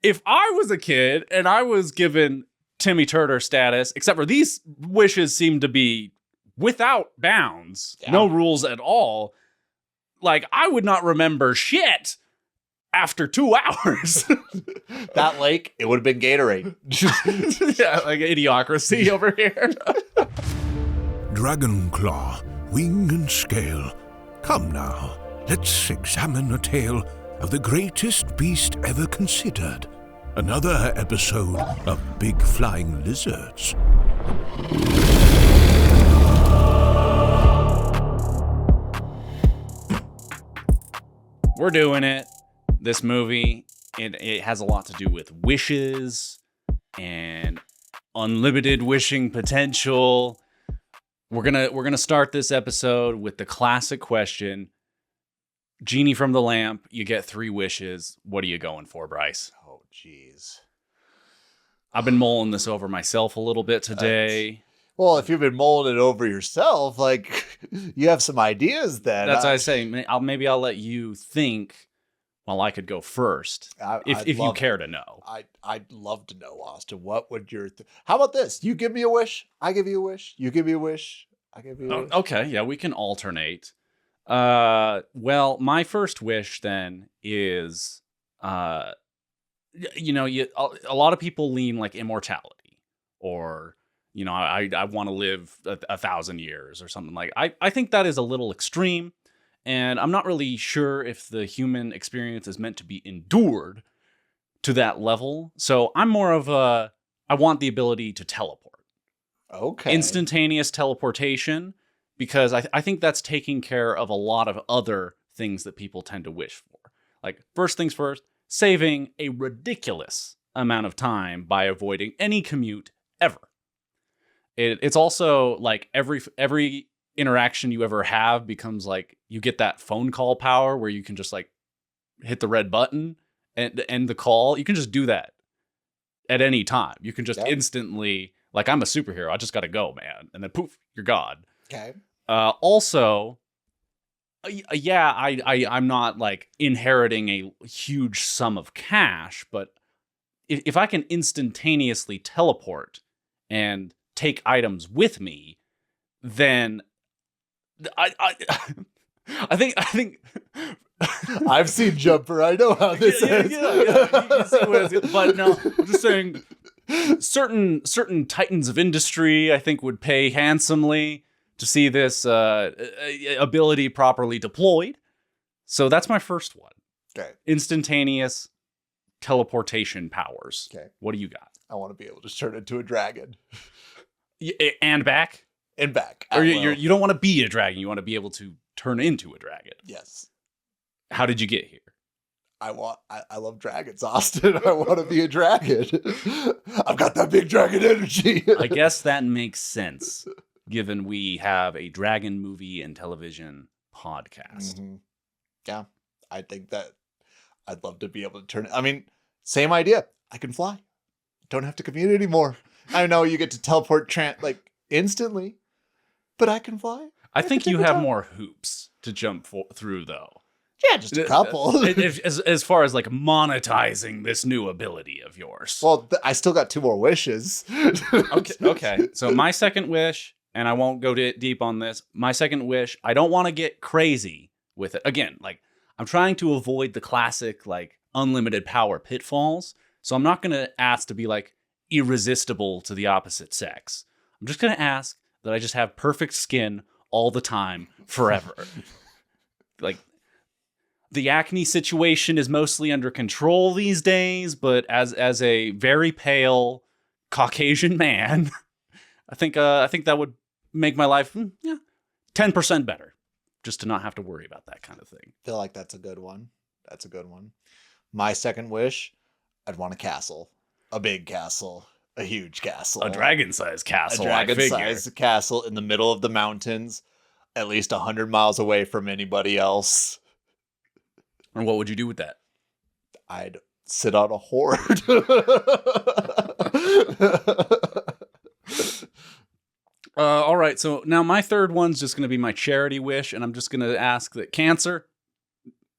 if I was a kid and I was given Timmy Turner status, except for these wishes seem to be without bounds, no rules at all, like I would not remember shit after 2 hours. That lake, it would have been Gatorade. Yeah, like idiocracy over here. Dragon claw, wing and scale. Come now, let's examine a tale of the greatest beast ever considered. Another episode of Big Flying Lizards. We're doing it. This movie, it has a lot to do with wishes and unlimited wishing potential. We're gonna start this episode with the classic question. Genie from the lamp, you get 3 wishes. What are you going for, Bryce? Oh, jeez. I've been mulling this over myself a little bit today. Well, if you've been mulling it over yourself, like, you have some ideas then. That's what I say. Maybe I'll let you think while I could go first, if you care to know. I'd love to know, Austin. What would your... How about this? You give me a wish, I give you a wish. You give me a wish, I give you a wish. Okay, yeah, we can alternate. Well, my first wish then is, a lot of people lean like immortality, or, I want to live 1,000 years or something like. I think that is a little extreme, and I'm not really sure if the human experience is meant to be endured to that level. So I'm more of I want the ability to teleport. Okay. Instantaneous teleportation. Because I think that's taking care of a lot of other things that people tend to wish for. Like, first things first, saving a ridiculous amount of time by avoiding any commute ever. It's also like every interaction you ever have becomes like you get that phone call power where you can just like hit the red button and end the call. You can just do that at any time. You can just instantly, like, I'm a superhero. I just got to go, man. And then poof, you're gone. Okay. Also, I'm not like inheriting a huge sum of cash, but if I can instantaneously teleport and take items with me, then I think I've seen Jumper. I know how this is. You see what it's, but no, I'm just saying certain titans of industry I think would pay handsomely to see this ability properly deployed. So that's my first one. Okay. Instantaneous teleportation powers. Okay. What do you got? I want to be able to turn into a dragon. And back? And back. Or you don't want to be a dragon. You want to be able to turn into a dragon. Yes. How did you get here? I love dragons, Austin. I want to be a dragon. I've got that big dragon energy. I guess that makes sense, given we have a dragon movie and television podcast. Mm-hmm. Yeah, I think that I'd love to be able to turn it. I mean, same idea. I can fly. Don't have to commute anymore. I know you get to teleport instantly, but I can fly. I think you have more hoops to jump through, though. Yeah, just a couple. as far as like monetizing this new ability of yours. Well, I still got 2 more wishes. Okay. So my second wish, and I won't go deep on this. My second wish, I don't want to get crazy with it. Again, like, I'm trying to avoid the classic like unlimited power pitfalls. So I'm not going to ask to be like irresistible to the opposite sex. I'm just going to ask that I just have perfect skin all the time, forever. Like, the acne situation is mostly under control these days, but as a very pale Caucasian man, I think that would make my life 10% better, just to not have to worry about that kind of thing. I feel like that's a good one. That's a good one. My second wish, I'd want a castle, a big castle, a huge castle, a dragon-sized castle, a dragon-sized castle in the middle of the mountains, at least 100 miles away from anybody else. And what would you do with that? I'd sit on a horde. All right, so now my third one's just going to be my charity wish, and I'm just going to ask that cancer,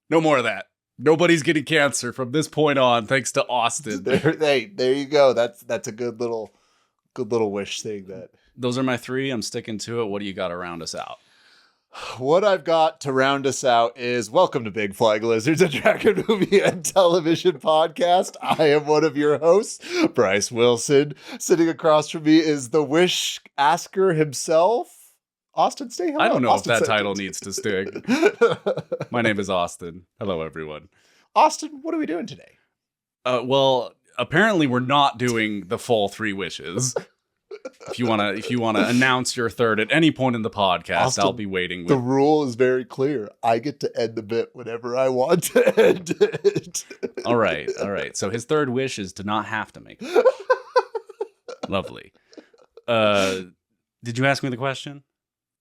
no more of that. Nobody's getting cancer from this point on, thanks to Austin. There you go. That's a good little wish thing. Those are my 3. I'm sticking to it. What do you got to round us out? What I've got to round us out is welcome to Big Flying Lizards, a dragon movie and television podcast. I am one of your hosts, Bryce Wilson. Sitting across from me is the wish asker himself, Austin. Say hello. I don't know Austin, if that title needs to stick. My name is Austin. Hello, everyone. Austin, what are we doing today? Well, apparently we're not doing the full 3 wishes. If you wanna announce your third at any point in the podcast, Austin, I'll be waiting. The rule is very clear. I get to end the bit whenever I want to end it. All right. So his third wish is to not have to make a wish. Lovely. Did you ask me the question?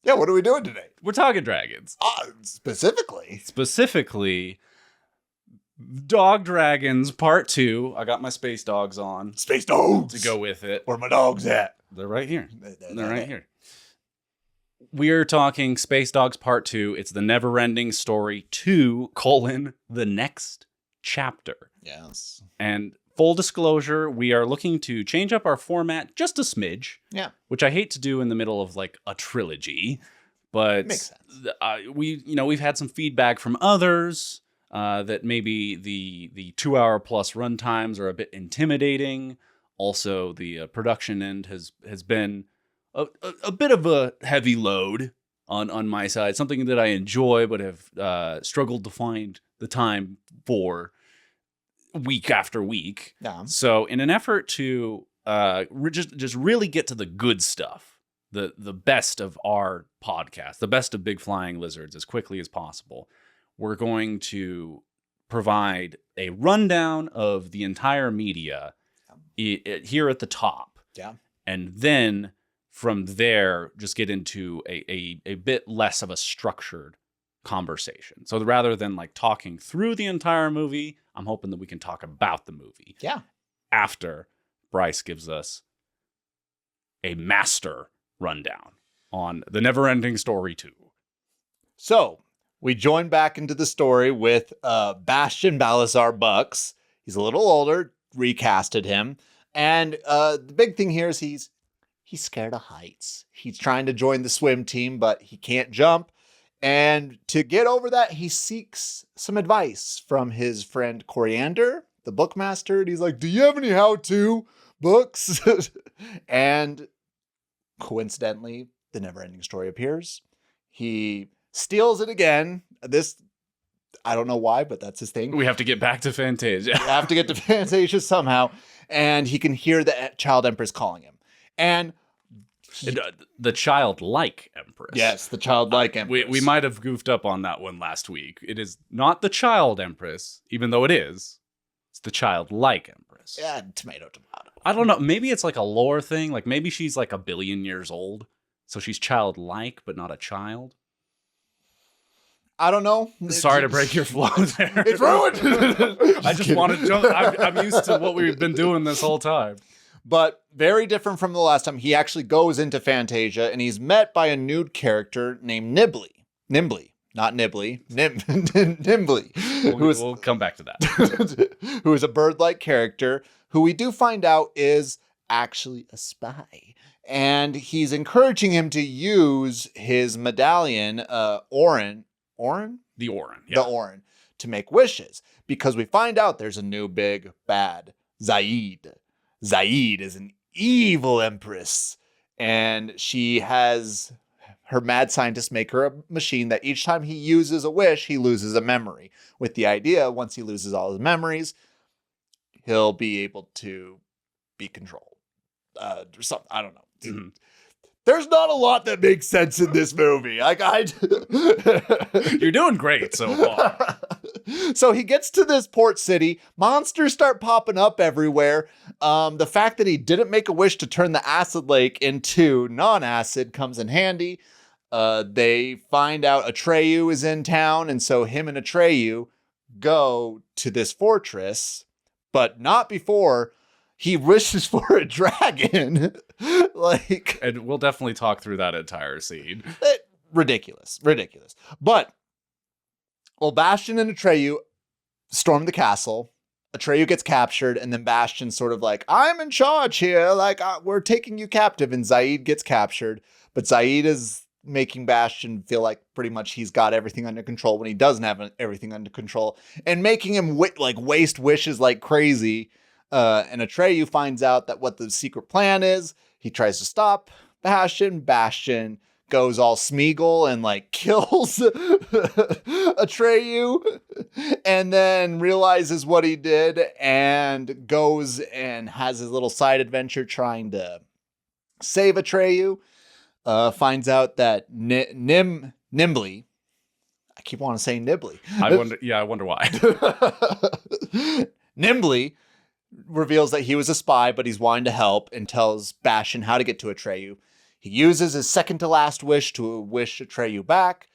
Yeah, what are we doing today? We're talking dragons. Specifically, Dog Dragons Part 2. I got my space dogs on. Space dogs! To go with it. Where my dogs at? They're right here. They're right here. We're talking Space Dogs Part 2. It's the NeverEnding Story 2, the next chapter. Yes. And full disclosure, we are looking to change up our format just a smidge. Yeah. Which I hate to do in the middle of like a trilogy. But makes sense. We've had some feedback from others that maybe the 2-hour plus run times are a bit intimidating. Also, the production end has been a bit of a heavy load on my side. Something that I enjoy, but have struggled to find the time for week after week. Yeah. So, in an effort to just really get to the good stuff, the best of our podcast, the best of Big Flying Lizards as quickly as possible, we're going to provide a rundown of the entire media here at the top. Yeah. And then from there, just get into a bit less of a structured conversation. So rather than like talking through the entire movie, I'm hoping that we can talk about the movie. Yeah. After Bryce gives us a master rundown on the NeverEnding Story 2. So we join back into the story with Bastian Balazar Bucks. He's a little older, recasted him. And the big thing here is he's scared of heights. He's trying to join the swim team, but he can't jump. And to get over that, he seeks some advice from his friend Coriander, the bookmaster. And he's like, do you have any how-to books? And coincidentally, the NeverEnding Story appears. He steals it again. I don't know why, but that's his thing. We have to get back to Fantasia. We have to get to Fantasia somehow. And he can hear the Child Empress calling him. And the childlike Empress. Yes, the childlike Empress. We might have goofed up on that one last week. It is not the Child Empress, even though it is. It's the childlike Empress. Yeah, tomato. I don't know. Maybe it's like a lore thing. Like maybe she's like 1 billion years old. So she's childlike, but not a child. I don't know. Sorry to break your flow there. It's ruined. I just want to jump. I'm used to what we've been doing this whole time. But very different from the last time. He actually goes into Fantasia and he's met by a nude character named Nimbly. Not Nibbly. Nimbly. We'll come back to that. Who is a bird-like character who we do find out is actually a spy. And he's encouraging him to use his medallion, Orin? The Orin. Yeah. The Orin, to make wishes. Because we find out there's a new big bad, Zaid. Zaid is an evil empress. And she has her mad scientist make her a machine that each time he uses a wish, he loses a memory. With the idea, once he loses all his memories, he'll be able to be controlled. Or something. I don't know. Mm-hmm. There's not a lot that makes sense in this movie. You're doing great so far. So he gets to this port city. Monsters start popping up everywhere. The fact that he didn't make a wish to turn the acid lake into non-acid comes in handy. They find out Atreyu is in town, and so him and Atreyu go to this fortress, but not before he wishes for a dragon. And we'll definitely talk through that entire scene. Ridiculous. But, well, Bastian and Atreyu storm the castle. Atreyu gets captured, and then Bastian's sort of like, I'm in charge here. Like, we're taking you captive. And Zaid gets captured. But Zaid is making Bastian feel like pretty much he's got everything under control when he doesn't have everything under control. And making him waste wishes like crazy. And Atreyu finds out that what the secret plan is. He tries to stop Bastian. Bastian goes all Smeagol and like kills Atreyu, and then realizes what he did and goes and has his little side adventure trying to save Atreyu. Finds out that Nimbly, I keep wanting to say Nimbly. I wonder why. Nimbly reveals that he was a spy, but he's wanting to help, and tells Bastian how to get to Atreyu. He uses his second to last wish to wish Atreyu back.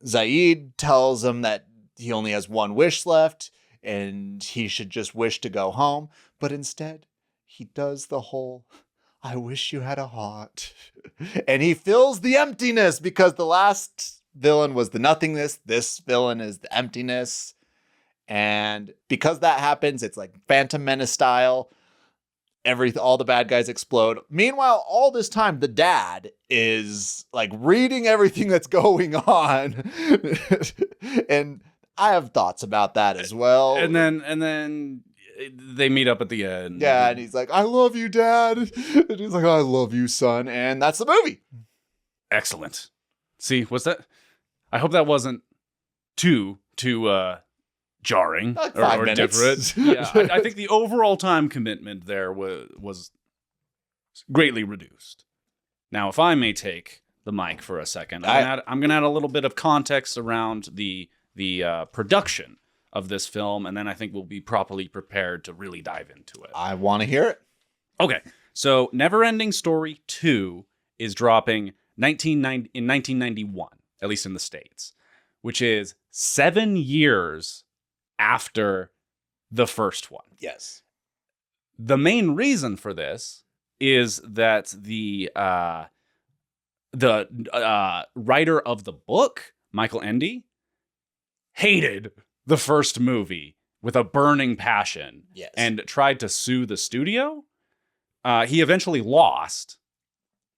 Zaid tells him that he only has one wish left and he should just wish to go home. But instead, he does the whole, I wish you had a heart. And he fills the emptiness because the last villain was the nothingness. This villain is the emptiness. And because that happens, it's like Phantom Menace style. All the bad guys explode. Meanwhile, all this time, the dad is like reading everything that's going on. And I have thoughts about that as well. And then they meet up at the end. Yeah, and he's like, I love you, Dad. And he's like, I love you, son. And that's the movie. Excellent. See, was that? I hope that wasn't too jarring like or minutes. different. Yeah, I think the overall time commitment there was greatly reduced. Now, if I may take the mic for a second, I'm going to add a little bit of context around the production of this film, and then I think we'll be properly prepared to really dive into it. I want to hear it. Okay, so NeverEnding Story 2 is dropping in 1991, at least in the States, which is 7 years after the first one. Yes. The main reason for this is that the writer of the book, Michael Ende, hated the first movie with a burning passion. Yes. And tried to sue the studio. He eventually lost,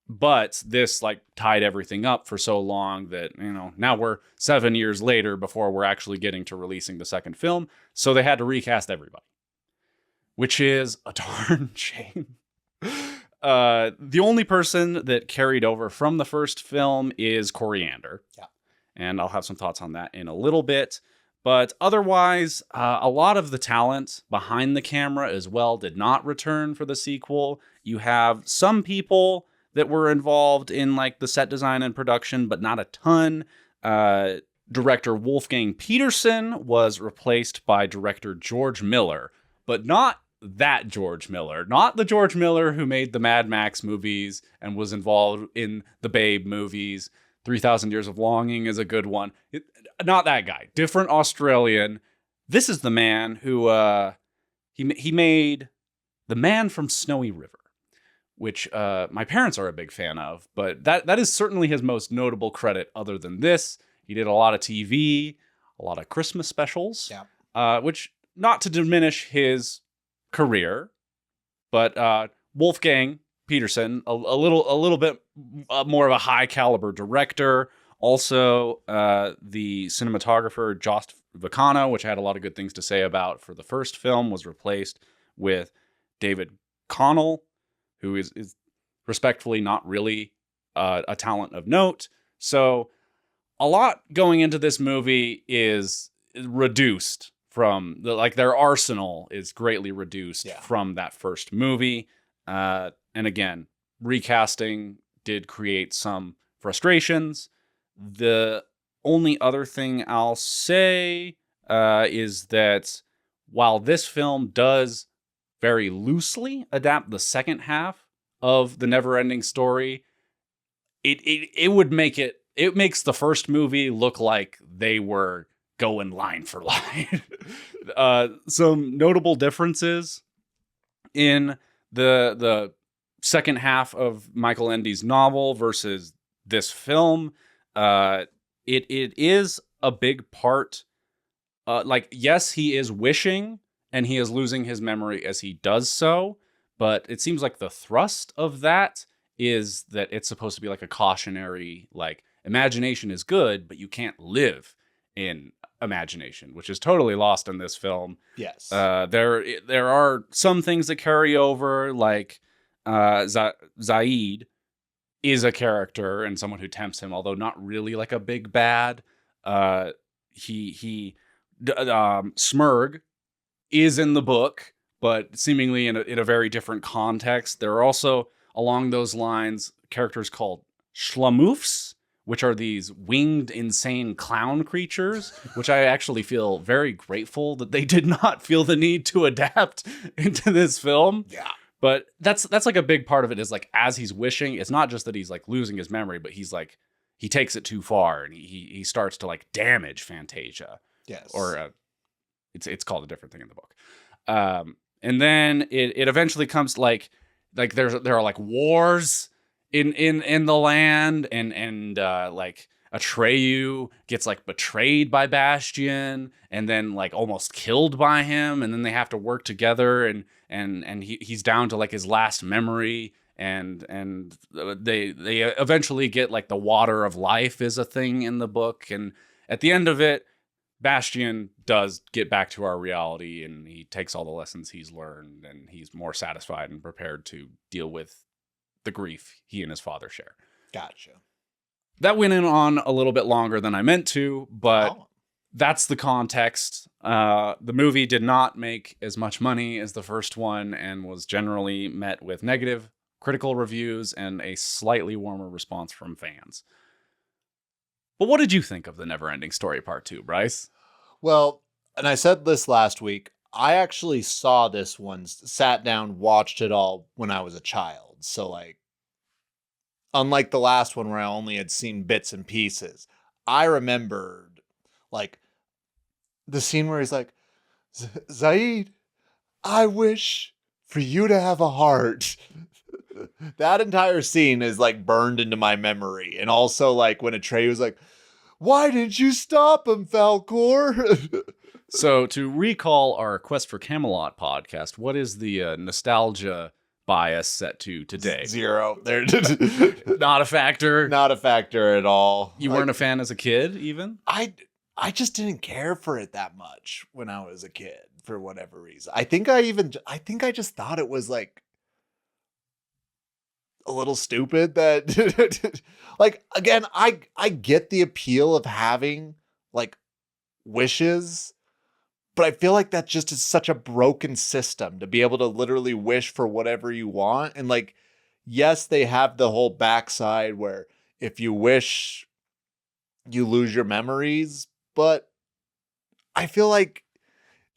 but this like tied everything up for so long that, now we're 7 years later before we're actually getting to releasing the second film. So they had to recast everybody, which is a darn shame. The only person that carried over from the first film is Coriander. Yeah. And I'll have some thoughts on that in a little bit. But otherwise, a lot of the talent behind the camera as well did not return for the sequel. You have some people that were involved in like the set design and production, but not a ton. Director Wolfgang Petersen was replaced by director George Miller, but not that George Miller, not the George Miller who made the Mad Max movies and was involved in the Babe movies. 3,000 Years of Longing is a good one. Not that guy. Different Australian. This is the man who he made The Man from Snowy River, which my parents are a big fan of, but that is certainly his most notable credit other than this. He did a lot of TV, a lot of Christmas specials, which, not to diminish his career, but Wolfgang Petersen, a little bit more of a high caliber director. Also, the cinematographer Jost Vacano, which I had a lot of good things to say about for the first film, was replaced with David Connell, who is respectfully not really a talent of note. So a lot going into this movie is reduced from their arsenal is greatly reduced from that first movie. And again, recasting did create some frustrations. The only other thing I'll say is that while this film does very loosely adapt the second half of the NeverEnding Story, it makes the first movie look like they were going line for line. Some notable differences in the second half of Michael Ende's novel versus this film. It is a big part like, yes, he is wishing and he is losing his memory as he does so, but it seems like the thrust of that is that it's supposed to be like a cautionary, like, imagination is good, but you can't live in imagination, which is totally lost in this film. Yes. There are some things that carry over, like Zaid is a character and someone who tempts him, although not really like a big bad. Smerg is in the book, but seemingly in a very different context. There are also, along those lines, characters called Schlamoofs, which are these winged, insane clown creatures, which I actually feel very grateful that they did not feel the need to adapt into this film. Yeah. But that's like a big part of it, is like, as he's wishing, it's not just that he's like losing his memory, but he's like, he takes it too far and he starts to like damage Fantasia. Yes. Or it's called a different thing in the book. And then it eventually comes like there are like wars in the land, and like Atreyu gets like betrayed by Bastian and then like almost killed by him, and then they have to work together, and he's down to like his last memory, and they eventually get like the water of life is a thing in the book, and at the end of it, Bastian does get back to our reality, and he takes all the lessons he's learned, and he's more satisfied and prepared to deal with the grief he and his father share. Gotcha. That went in on a little bit longer than I meant to, but that's the context. The movie did not make as much money as the first one and was generally met with negative critical reviews and a slightly warmer response from fans. But what did you think of the NeverEnding Story Part 2, Bryce? Well, and I said this last week, I actually saw this one, sat down, watched it all when I was a child. So like, unlike the last one where I only had seen bits and pieces, I remembered like the scene where he's like, Zaid, I wish for you to have a heart. That entire scene is like burned into my memory. And also like when Atreyu was like, why didn't you stop him, Falcor? So to recall our Quest for Camelot podcast, what is the nostalgia bias set to today? 0. There, Not a factor. not a factor at all. You weren't a fan as a kid, even? I just didn't care for it that much when I was a kid for whatever reason. I think I just thought it was like a little stupid that like, again, I get the appeal of having like wishes, but I feel like that just is such a broken system to be able to literally wish for whatever you want. And like, yes, they have the whole backside where if you wish, you lose your memories, but I feel like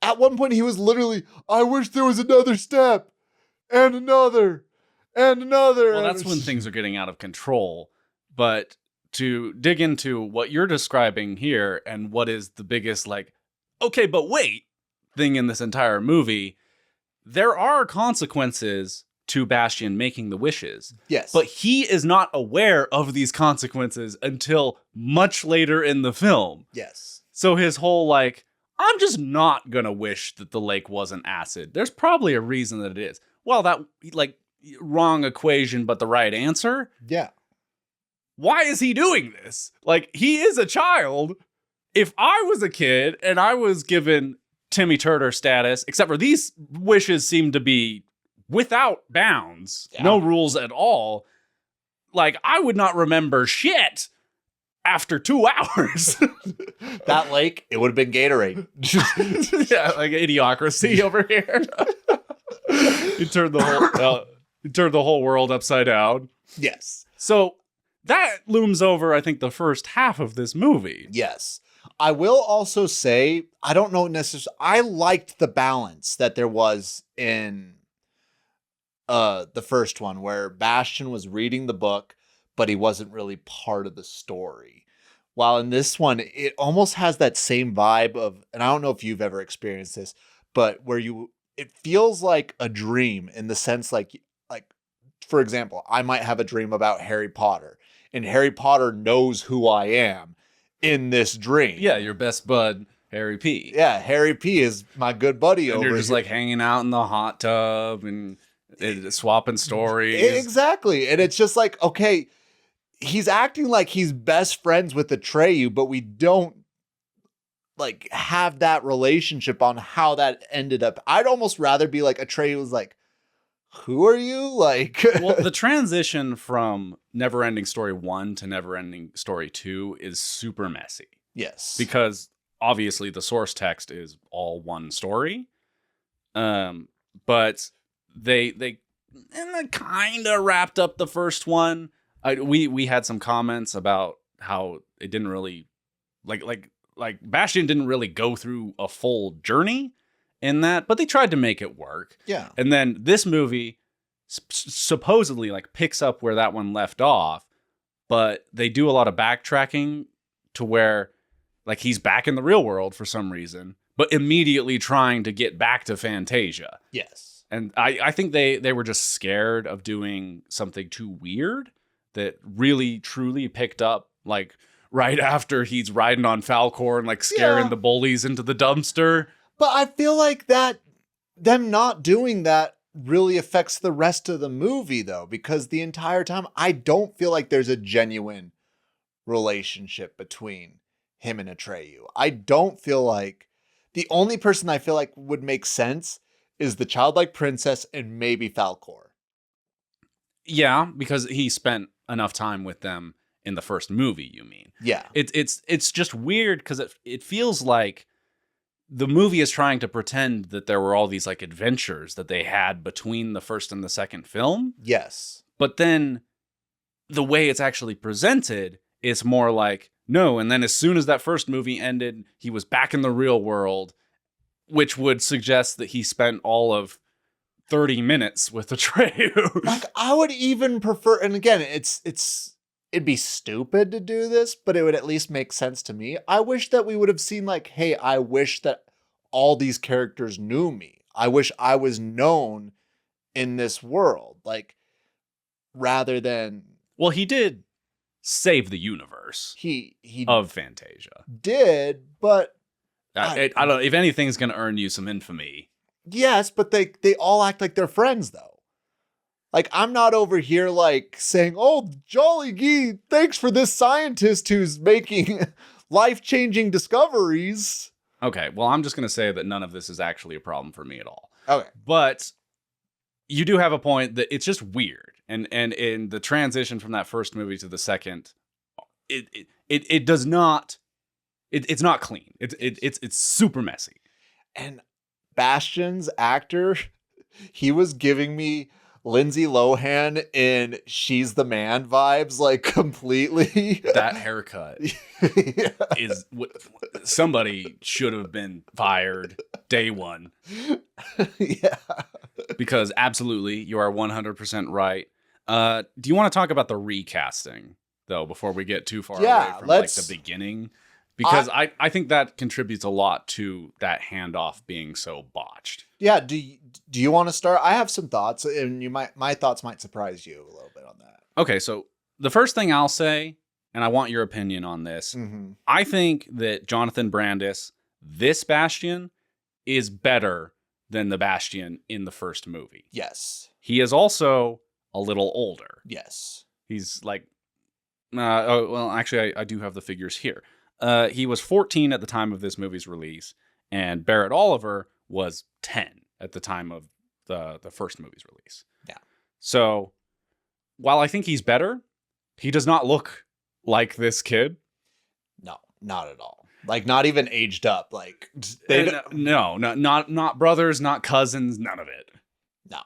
at one point he was literally, I wish there was another step and another. And another. Well, that's when things are getting out of control. But to dig into what you're describing here and what is the biggest, like, okay, but wait, thing in this entire movie, there are consequences to Bastian making the wishes. Yes. But he is not aware of these consequences until much later in the film. Yes. So his whole, like, I'm just not gonna wish that the lake wasn't acid. There's probably a reason that it is. Well, that, like, wrong equation, but the right answer. Yeah. Why is he doing this? Like, he is a child. If I was a kid and I was given Timmy Turner status, except for these wishes seem to be without bounds, no rules at all, like, I would not remember shit after 2 hours. That lake, it would have been Gatorade. Yeah, like idiocracy over here. You turned the whole world upside down. Yes. So that looms over, I think, the first half of this movie. Yes. I will also say, I don't know necessarily, I liked the balance that there was in the first one where Bastian was reading the book, but he wasn't really part of the story. While in this one, it almost has that same vibe of, and I don't know if you've ever experienced this, but where it feels like a dream in the sense like, for example, I might have a dream about Harry Potter, and Harry Potter knows who I am in this dream. Yeah, your best bud Harry P. Yeah, Harry P is my good buddy And over you're just here. like hanging out in the hot tub and swapping stories. Exactly. And it's just like, okay, he's acting like he's best friends with Atreyu, but we don't like have that relationship on how that ended up. I'd almost rather be like Atreyu was like, who are you? Like, Well, the transition from NeverEnding Story 1 to NeverEnding Story 2 is super messy. yes. Because obviously the source text is all one story. But they kind of wrapped up the first one. We had some comments about how it didn't really like Bastian didn't really go through a full journey in that, but they tried to make it work. Yeah. And then this movie supposedly like picks up where that one left off, but they do a lot of backtracking to where like he's back in the real world for some reason, but immediately trying to get back to Fantasia. Yes. And I think they were just scared of doing something too weird that really truly picked up like right after he's riding on Falcor and like scaring the bullies into the dumpster. But I feel like that them not doing that really affects the rest of the movie though, because the entire time I don't feel like there's a genuine relationship between him and Atreyu. I don't feel like the only person I feel like would make sense is the childlike princess and maybe Falcor. Yeah, because he spent enough time with them in the first movie, you mean? Yeah. It's just weird because it feels like the movie is trying to pretend that there were all these like adventures that they had between the first and the second film. Yes. But then the way it's actually presented, it's more like, no, and then as soon as that first movie ended, he was back in the real world, which would suggest that he spent all of 30 minutes with Atreyu. Like I would even prefer, and again, it'd be stupid to do this, but it would at least make sense to me. I wish that we would have seen like, hey, I wish that all these characters knew me. I wish I was known in this world. Like, rather than... Well, he did save the universe He of Fantasia. did, but... I don't. If anything's going to earn you some infamy. Yes, but they all act like they're friends, though. Like, I'm not over here, like, saying, oh, jolly gee, thanks for this scientist who's making life-changing discoveries. Okay, well, I'm just going to say that none of this is actually a problem for me at all. Okay. But you do have a point that it's just weird. And in the transition from that first movie to the second, it does not... It's not clean. It's super messy. And Bastian's actor, he was giving me Lindsay Lohan in She's the Man vibes, like completely. That haircut is what somebody should have been fired day one. Yeah. Because absolutely, you are 100% right. Do you want to talk about the recasting, though, before we get too far away from like the beginning? Because I think that contributes a lot to that handoff being so botched. Yeah. Do you want to start? I have some thoughts, and my thoughts might surprise you a little bit on that. Okay, so the first thing I'll say, and I want your opinion on this, I think that Jonathan Brandis, this Bastian, is better than the Bastian in the first movie. Yes. He is also a little older. Yes. He's like, actually, I do have the figures here. He was 14 at the time of this movie's release, and Barrett Oliver was 10 at the time of the first movie's release. Yeah. So, while I think he's better, he does not look like this kid. No, not at all. Like, not even aged up. Like, not brothers, not cousins, none of it. No.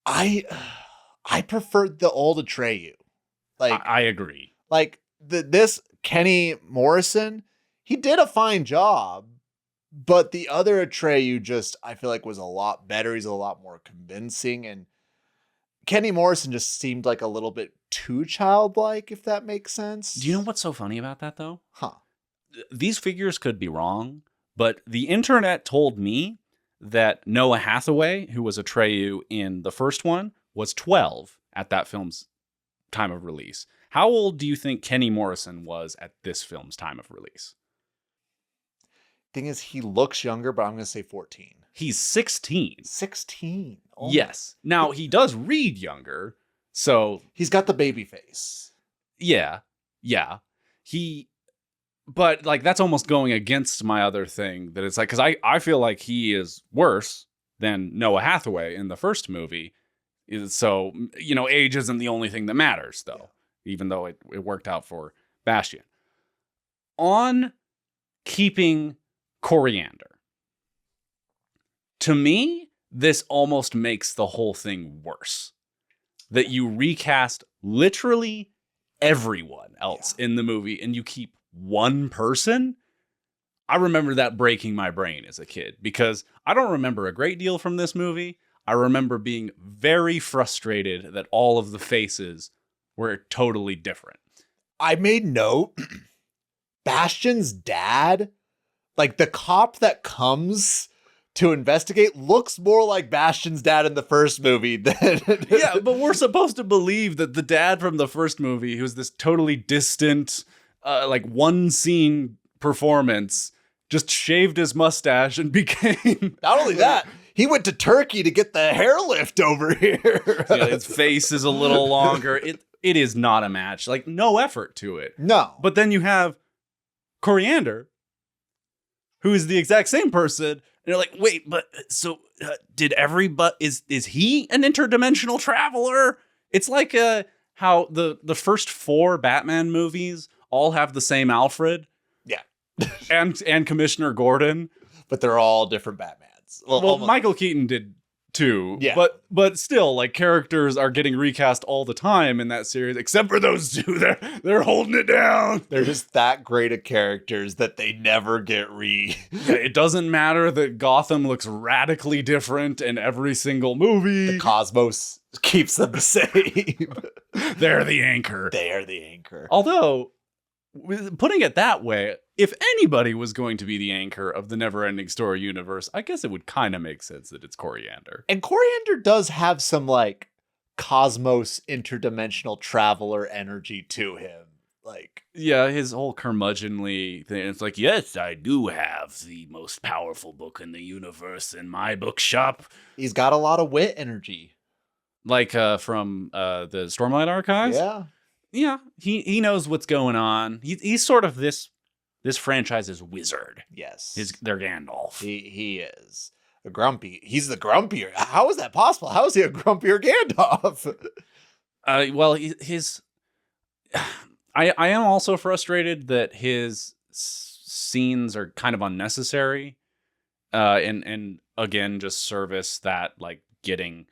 I preferred the old Atreyu. Like, I agree. Like, this Kenny Morrison, he did a fine job, but the other Atreyu just, I feel like, was a lot better. He's a lot more convincing, and Kenny Morrison just seemed like a little bit too childlike, if that makes sense. Do you know what's so funny about that, though? Huh. These figures could be wrong, but the internet told me that Noah Hathaway, who was Atreyu in the first one, was 12 at that film's time of release. How old do you think Kenny Morrison was at this film's time of release? Thing is, he looks younger, but I'm going to say 14. He's 16. 16. Oh Yes. Now, he does read younger, so... He's got the baby face. Yeah. But, like, that's almost going against my other thing, that it's like, because I feel like he is worse than Noah Hathaway in the first movie. So, you know, age isn't the only thing that matters, though, even though it worked out for Bastian. On keeping coriander, to me, this almost makes the whole thing worse. That you recast literally everyone else in the movie and you keep one person. I remember that breaking my brain as a kid because I don't remember a great deal from this movie. I remember being very frustrated that all of the faces were totally different. I made note, Bastian's dad, like the cop that comes to investigate, looks more like Bastian's dad in the first movie than... Yeah, but we're supposed to believe that the dad from the first movie, who's this totally distant, like one scene performance, just shaved his mustache and became... Not only that, he went to Turkey to get the hair lift over here. Yeah, his face is a little longer. It is not a match. Like, no effort to it. No. But then you have Coriander, who is the exact same person. And you're like, wait, but so did everybody... Is he an interdimensional traveler? It's like how the first 4 Batman movies all have the same Alfred. Yeah. and Commissioner Gordon. But they're all different Batmans. Well, Michael Keaton did too. Yeah. But still, like, characters are getting recast all the time in that series, except for those two. They're holding it down. They're just that great of characters that they never get It doesn't matter that Gotham looks radically different in every single movie. The cosmos keeps them the same. They're the anchor. They are the anchor. Although, putting it that way, if anybody was going to be the anchor of the NeverEnding Story universe, I guess it would kind of make sense that it's Coriander. And Coriander does have some, like, cosmos interdimensional traveler energy to him. Like, yeah, his whole curmudgeonly thing. It's like, yes, I do have the most powerful book in the universe in my bookshop. He's got a lot of wit energy. Like from the Stormlight Archives? Yeah. Yeah, he knows what's going on. He's sort of this franchise's wizard. Yes. Their Gandalf. He is a grumpy. He's the grumpier. How is that possible? How is he a grumpier Gandalf? Well, I am also frustrated that his scenes are kind of unnecessary, and again just service that, like, getting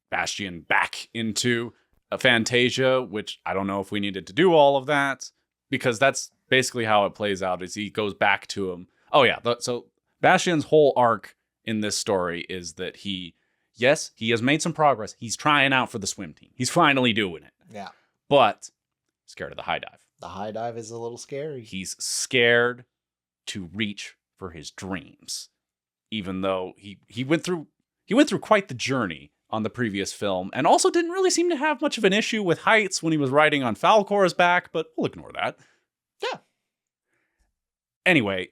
Bastian back into a Fantasia, which I don't know if we needed to do all of that, because that's basically how it plays out. Is he goes back to him. Oh yeah, so Bastian's whole arc in this story is that he has made some progress. He's trying out for the swim team. He's finally doing it. Yeah. But scared of the high dive. The high dive is a little scary. He's scared to reach for his dreams, even though he went through quite the journey on the previous film, and also didn't really seem to have much of an issue with heights when he was riding on Falcor's back, but we'll ignore that. Yeah. Anyway,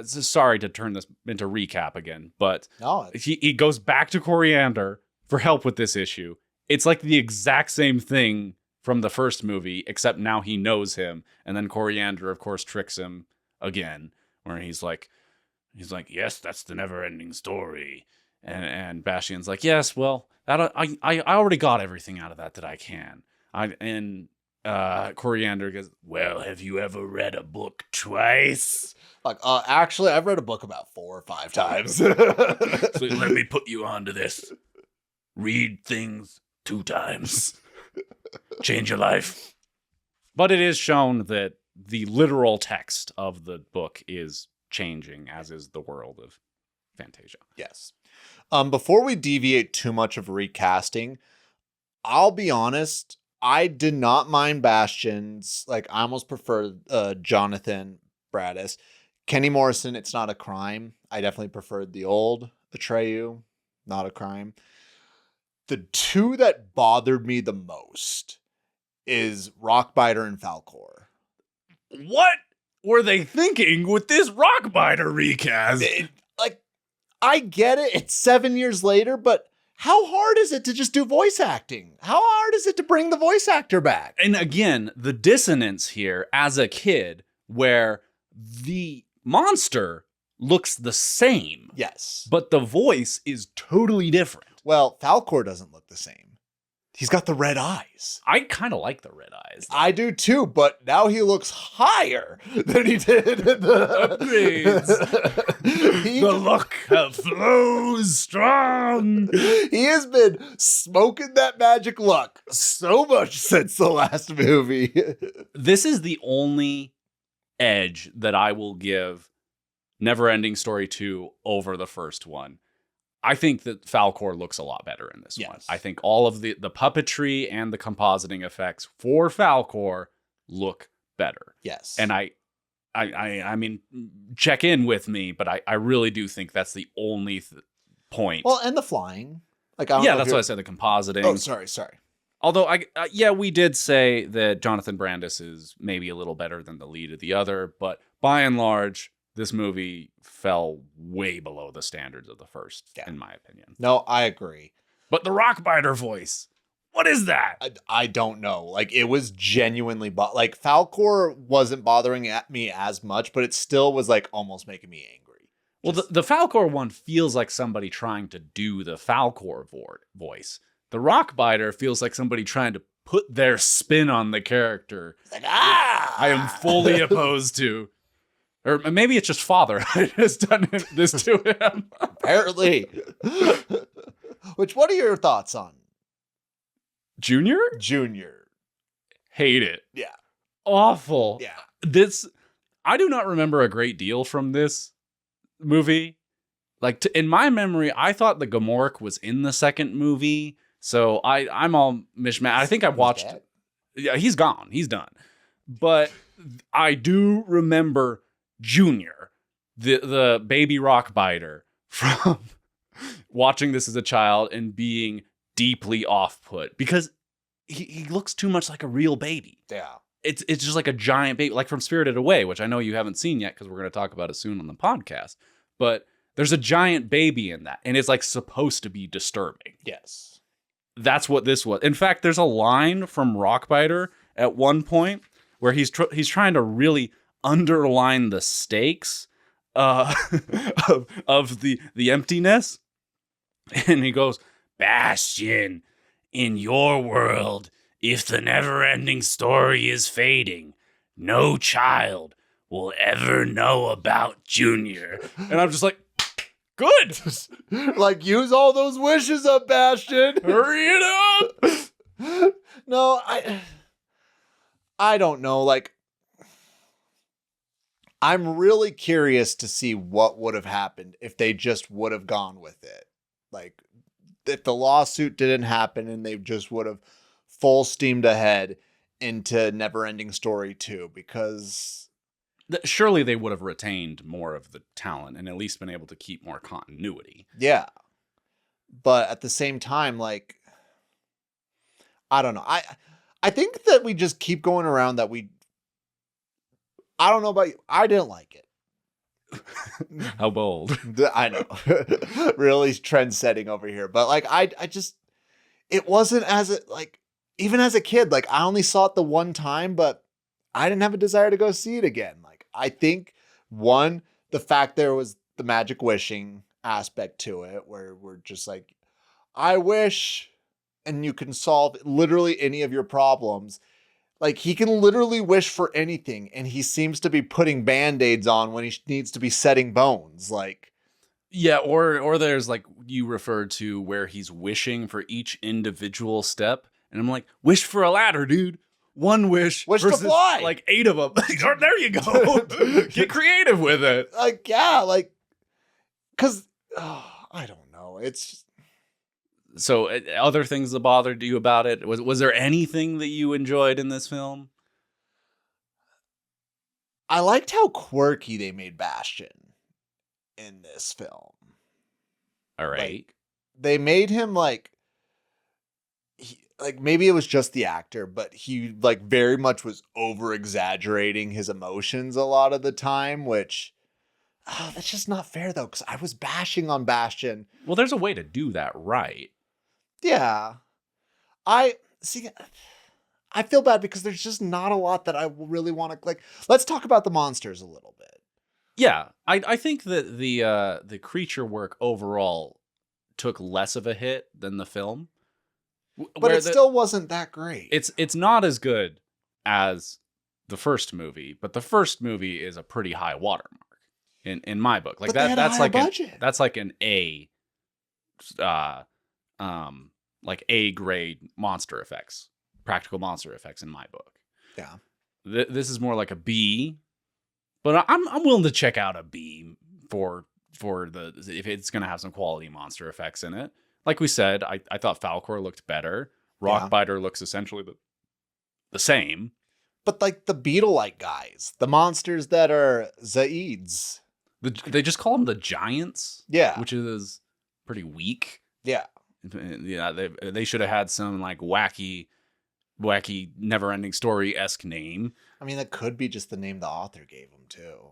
sorry to turn this into recap again, but no, he goes back to Coriander for help with this issue. It's like the exact same thing from the first movie, except now he knows him, and then Coriander, of course, tricks him again, where he's like, yes, that's the never-ending story. And Bastian's like, yes, well, I already got everything out of that I can. Coriander goes, well, have you ever read a book twice? Like, actually, I've read a book about 4 or 5 times. So let me put you onto this. Read things 2 times. Change your life. But it is shown that the literal text of the book is changing, as is the world of Fantasia. Yes. Before we deviate too much of recasting, I'll be honest, I did not mind Bastian's. Like, I almost prefer Jonathan Bradis. Kenny Morrison, it's not a crime. I definitely preferred the old Atreyu. Not a crime. The two that bothered me the most is Rockbiter and Falcor. What were they thinking with this Rockbiter recast? Like, I get it. It's 7 years later, but how hard is it to just do voice acting? How hard is it to bring the voice actor back? And again, the dissonance here as a kid where the monster looks the same. Yes. But the voice is totally different. Well, Falcor doesn't look the same. He's got the red eyes. I kind of like the red eyes. I do too, but now he looks higher than he did in the upgrades. The luck flows strong. He has been smoking that magic luck so much since the last movie. This is the only edge that I will give NeverEnding Story 2 over the first one. I think that Falcor looks a lot better in this one. I think all of the puppetry and the compositing effects for Falcor look better. Yes. And I mean, check in with me, but I really do think that's the only point. Well, and the flying. Like, yeah, that's what I said, the compositing. Oh, sorry. Although, yeah, we did say that Jonathan Brandis is maybe a little better than the lead of the other, but by and large, this movie fell way below the standards of the first, in my opinion. No, I agree. But the Rockbiter voice, what is that? I don't know. Like, it was genuinely, like, Falcor wasn't bothering me as much, but it still was, like, almost making me angry. Well, the Falcor one feels like somebody trying to do the Falcor voice. The Rockbiter feels like somebody trying to put their spin on the character. Like, I am fully opposed to. Or maybe it's just father. I just done this to him. Apparently. Which, what are your thoughts on Junior? Junior. Hate it. Yeah. Awful. Yeah. I do not remember a great deal from this movie. Like, in my memory, I thought the Gamorreek was in the second movie. So I'm all mishmash. I think I watched. Yeah, he's gone. He's done. But I do remember Junior, the baby Rockbiter, from watching this as a child and being deeply off-put because he looks too much like a real baby. Yeah. It's just like a giant baby, like from Spirited Away, which I know you haven't seen yet because we're going to talk about it soon on the podcast. But there's a giant baby in that, and it's like supposed to be disturbing. Yes. That's what this was. In fact, there's a line from Rockbiter at one point where he's trying to really underline the stakes of the emptiness, and he goes, "Bastian, in your world, if the never-ending story is fading, no child will ever know about Junior." And I'm just like, good. Like, use all those wishes up, Bastian. Hurry it up. No, I don't know. Like, I'm really curious to see what would have happened if they just would have gone with it. Like, if the lawsuit didn't happen and they just would have full steamed ahead into NeverEnding Story 2, because surely they would have retained more of the talent and at least been able to keep more continuity. Yeah. But at the same time, like, I don't know. I think that we just keep going around that I don't know about you. I didn't like it. How bold. I know. Really trend setting over here. But like, I just, it wasn't even as a kid, like I only saw it the one time, but I didn't have a desire to go see it again. Like, I think the fact there was the magic wishing aspect to it, where we're just like, I wish, and you can solve literally any of your problems. Like, he can literally wish for anything, and he seems to be putting Band-Aids on when he needs to be setting bones. Like, yeah, or there's like you referred to where he's wishing for each individual step, and I'm like, wish for a ladder, dude. One wish to fly. Like 8 of them. There you go. Get creative with it. Like, yeah, like, because I don't know. It's just... So, other things that bothered you about it? Was there anything that you enjoyed in this film? I liked how quirky they made Bastian in this film. All right. Like, they made him like... like maybe it was just the actor, but he like very much was over exaggerating his emotions a lot of the time, which that's just not fair though, because I was bashing on Bastian. Well, there's a way to do that right. Yeah. I see. I feel bad because there's just not a lot that I really want to like. Let's talk about the monsters a little bit. Yeah, I think that the creature work overall took less of a hit than the film. But it still wasn't that great. It's not as good as the first movie, but the first movie is a pretty high watermark in my book. Like that's like an A like A grade monster effects, practical monster effects in my book. Yeah. This is more like a B, but I'm willing to check out a B for if it's going to have some quality monster effects in it. Like we said, I thought Falcor looked better. Rockbiter looks essentially the same. But like the beetle-like guys, the monsters that are Zaids. They just call them the giants. Yeah. Which is pretty weak. Yeah. Yeah, they should have had some like wacky NeverEnding Story-esque name. I mean, that could be just the name the author gave them too.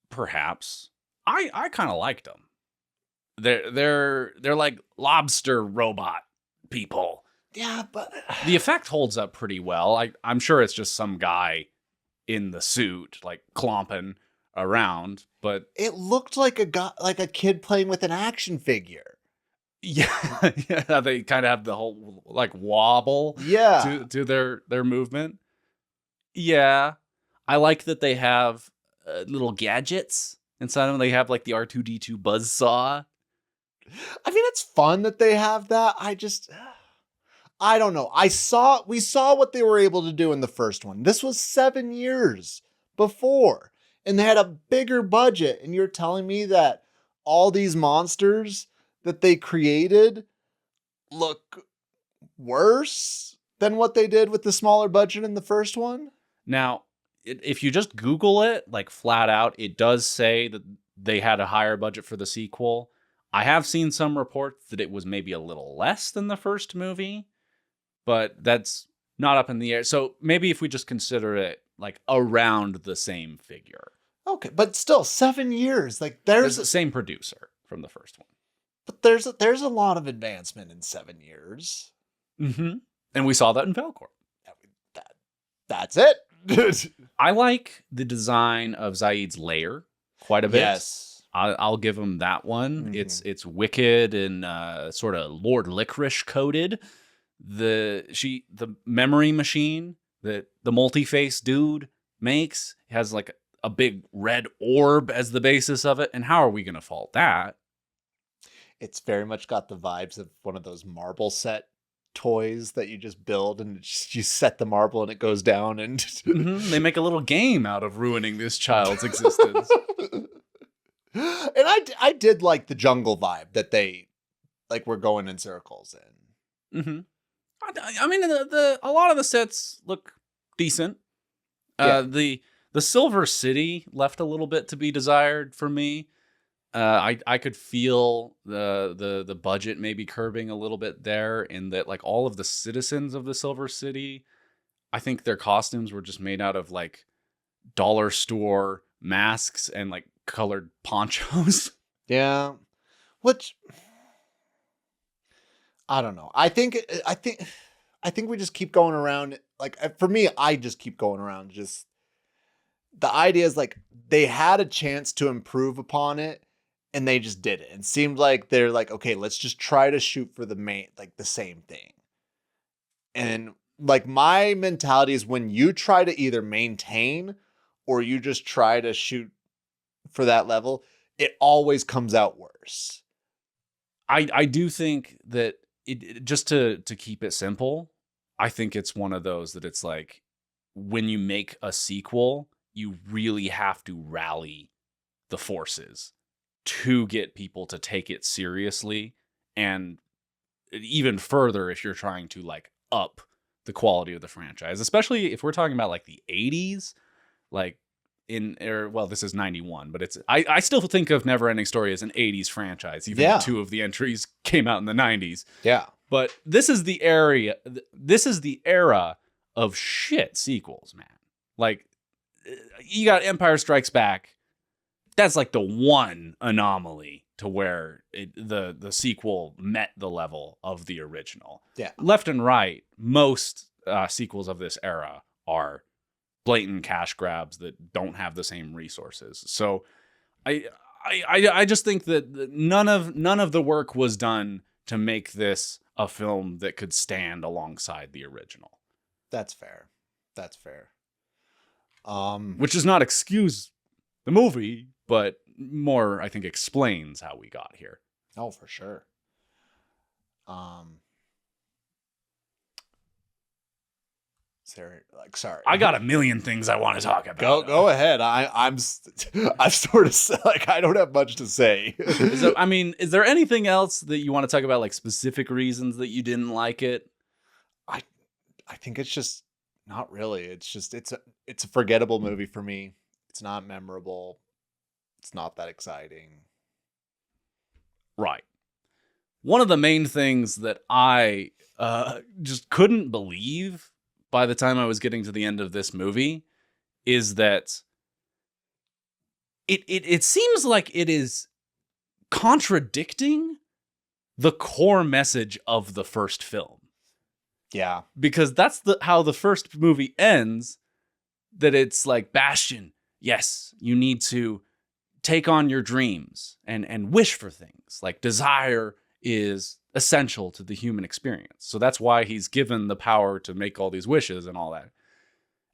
Perhaps. I kind of liked them. They're like lobster robot people. Yeah, but the effect holds up pretty well. I'm sure it's just some guy in the suit like clomping around, but it looked like a kid playing with an action figure. Yeah, yeah. They kind of have the whole like wobble. Yeah. To their movement. Yeah, I like that they have little gadgets inside of them. They have like the R2-D2 buzzsaw. I mean, it's fun that they have that. I don't know. We saw what they were able to do in the first one. This was 7 years before, and they had a bigger budget. And you're telling me that all these monsters that they created look worse than what they did with the smaller budget in the first one? Now, if you just Google it, like flat out, it does say that they had a higher budget for the sequel. I have seen some reports that it was maybe a little less than the first movie, but that's not up in the air. So maybe if we just consider it like around the same figure. Okay, but still 7 years. Like there's the same producer from the first one. But there's a lot of advancement in 7 years. Mm-hmm. And we saw that in Falcor. That's it. I like the design of Zaid's lair quite a bit. Yes. I'll give him that one. Mm-hmm. It's wicked and sort of Lord Licorice coded. The memory machine that the multi-face dude makes has like a big red orb as the basis of it. And how are we going to fault that? It's very much got the vibes of one of those marble set toys that you just build and you set the marble and it goes down and mm-hmm. They make a little game out of ruining this child's existence. And I did like the jungle vibe that they like were going in circles in. Mm-hmm. I mean, a lot of the sets look decent. Yeah. The Silver City left a little bit to be desired for me. I could feel the budget maybe curbing a little bit there, in that like all of the citizens of the Silver City, I think their costumes were just made out of like dollar store masks and like colored ponchos. Yeah. Which I don't know. I think we just keep going around. Like for me, I just keep going around. Just the idea is like they had a chance to improve upon it and they just did it. And seemed like they're like, okay, let's just try to shoot for the same thing. And like my mentality is when you try to either maintain or you just try to shoot for that level, it always comes out worse. I do think that it just to keep it simple, I think it's one of those that it's like when you make a sequel, you really have to rally the forces to get people to take it seriously, and even further if you're trying to like up the quality of the franchise, especially if we're talking about like the 80s, like this is 91, but I still think of NeverEnding Story as an 80s franchise, even though 2 of the entries came out in the 90s. Yeah. But this is the area. This is the era of shit sequels, man. Like, you got Empire Strikes Back. That's like the one anomaly to where the sequel met the level of the original. Yeah. Left and right, most sequels of this era are blatant cash grabs that don't have the same resources. So I just think that none of the work was done to make this a film that could stand alongside the original. That's fair. Which does not excuse the movie, but more, I think, explains how we got here. Oh, for sure. Sorry. I got a million things I want to talk about. Go ahead. I'm sort of like, I don't have much to say. Is there anything else that you want to talk about, like specific reasons that you didn't like it? I think it's just not really. It's a forgettable movie for me. It's not memorable. It's not that exciting. Right. One of the main things that I just couldn't believe by the time I was getting to the end of this movie is that it seems like it is contradicting the core message of the first film. Yeah. Because that's how the first movie ends, that it's like, Bastian, yes, you need to take on your dreams and wish for things. Like, desire is essential to the human experience. So that's why he's given the power to make all these wishes and all that.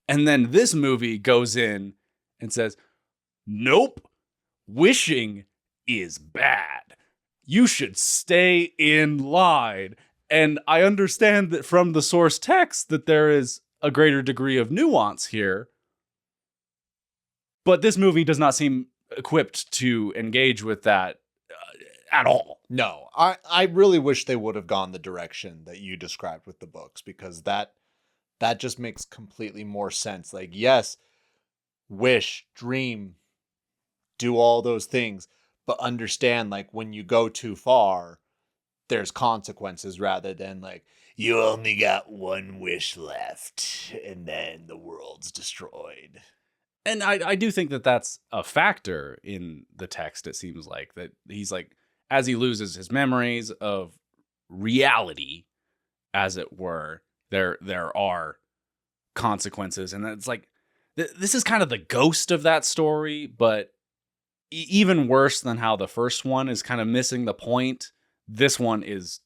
And then this movie goes in and says, nope, wishing is bad. You should stay in line. And I understand that from the source text that there is a greater degree of nuance here. But this movie does not seem equipped to engage with that at all. No, I really wish they would have gone the direction that you described with the books, because that just makes completely more sense. Like, yes, wish, dream, do all those things, but understand, like, when you go too far, there's consequences, rather than like, you only got one wish left and then the world's destroyed. And I do think that that's a factor in the text. It seems like that he's like, as he loses his memories of reality, as it were, there are consequences. And it's like, this is kind of the ghost of that story, but even worse than how the first one is kind of missing the point. This one is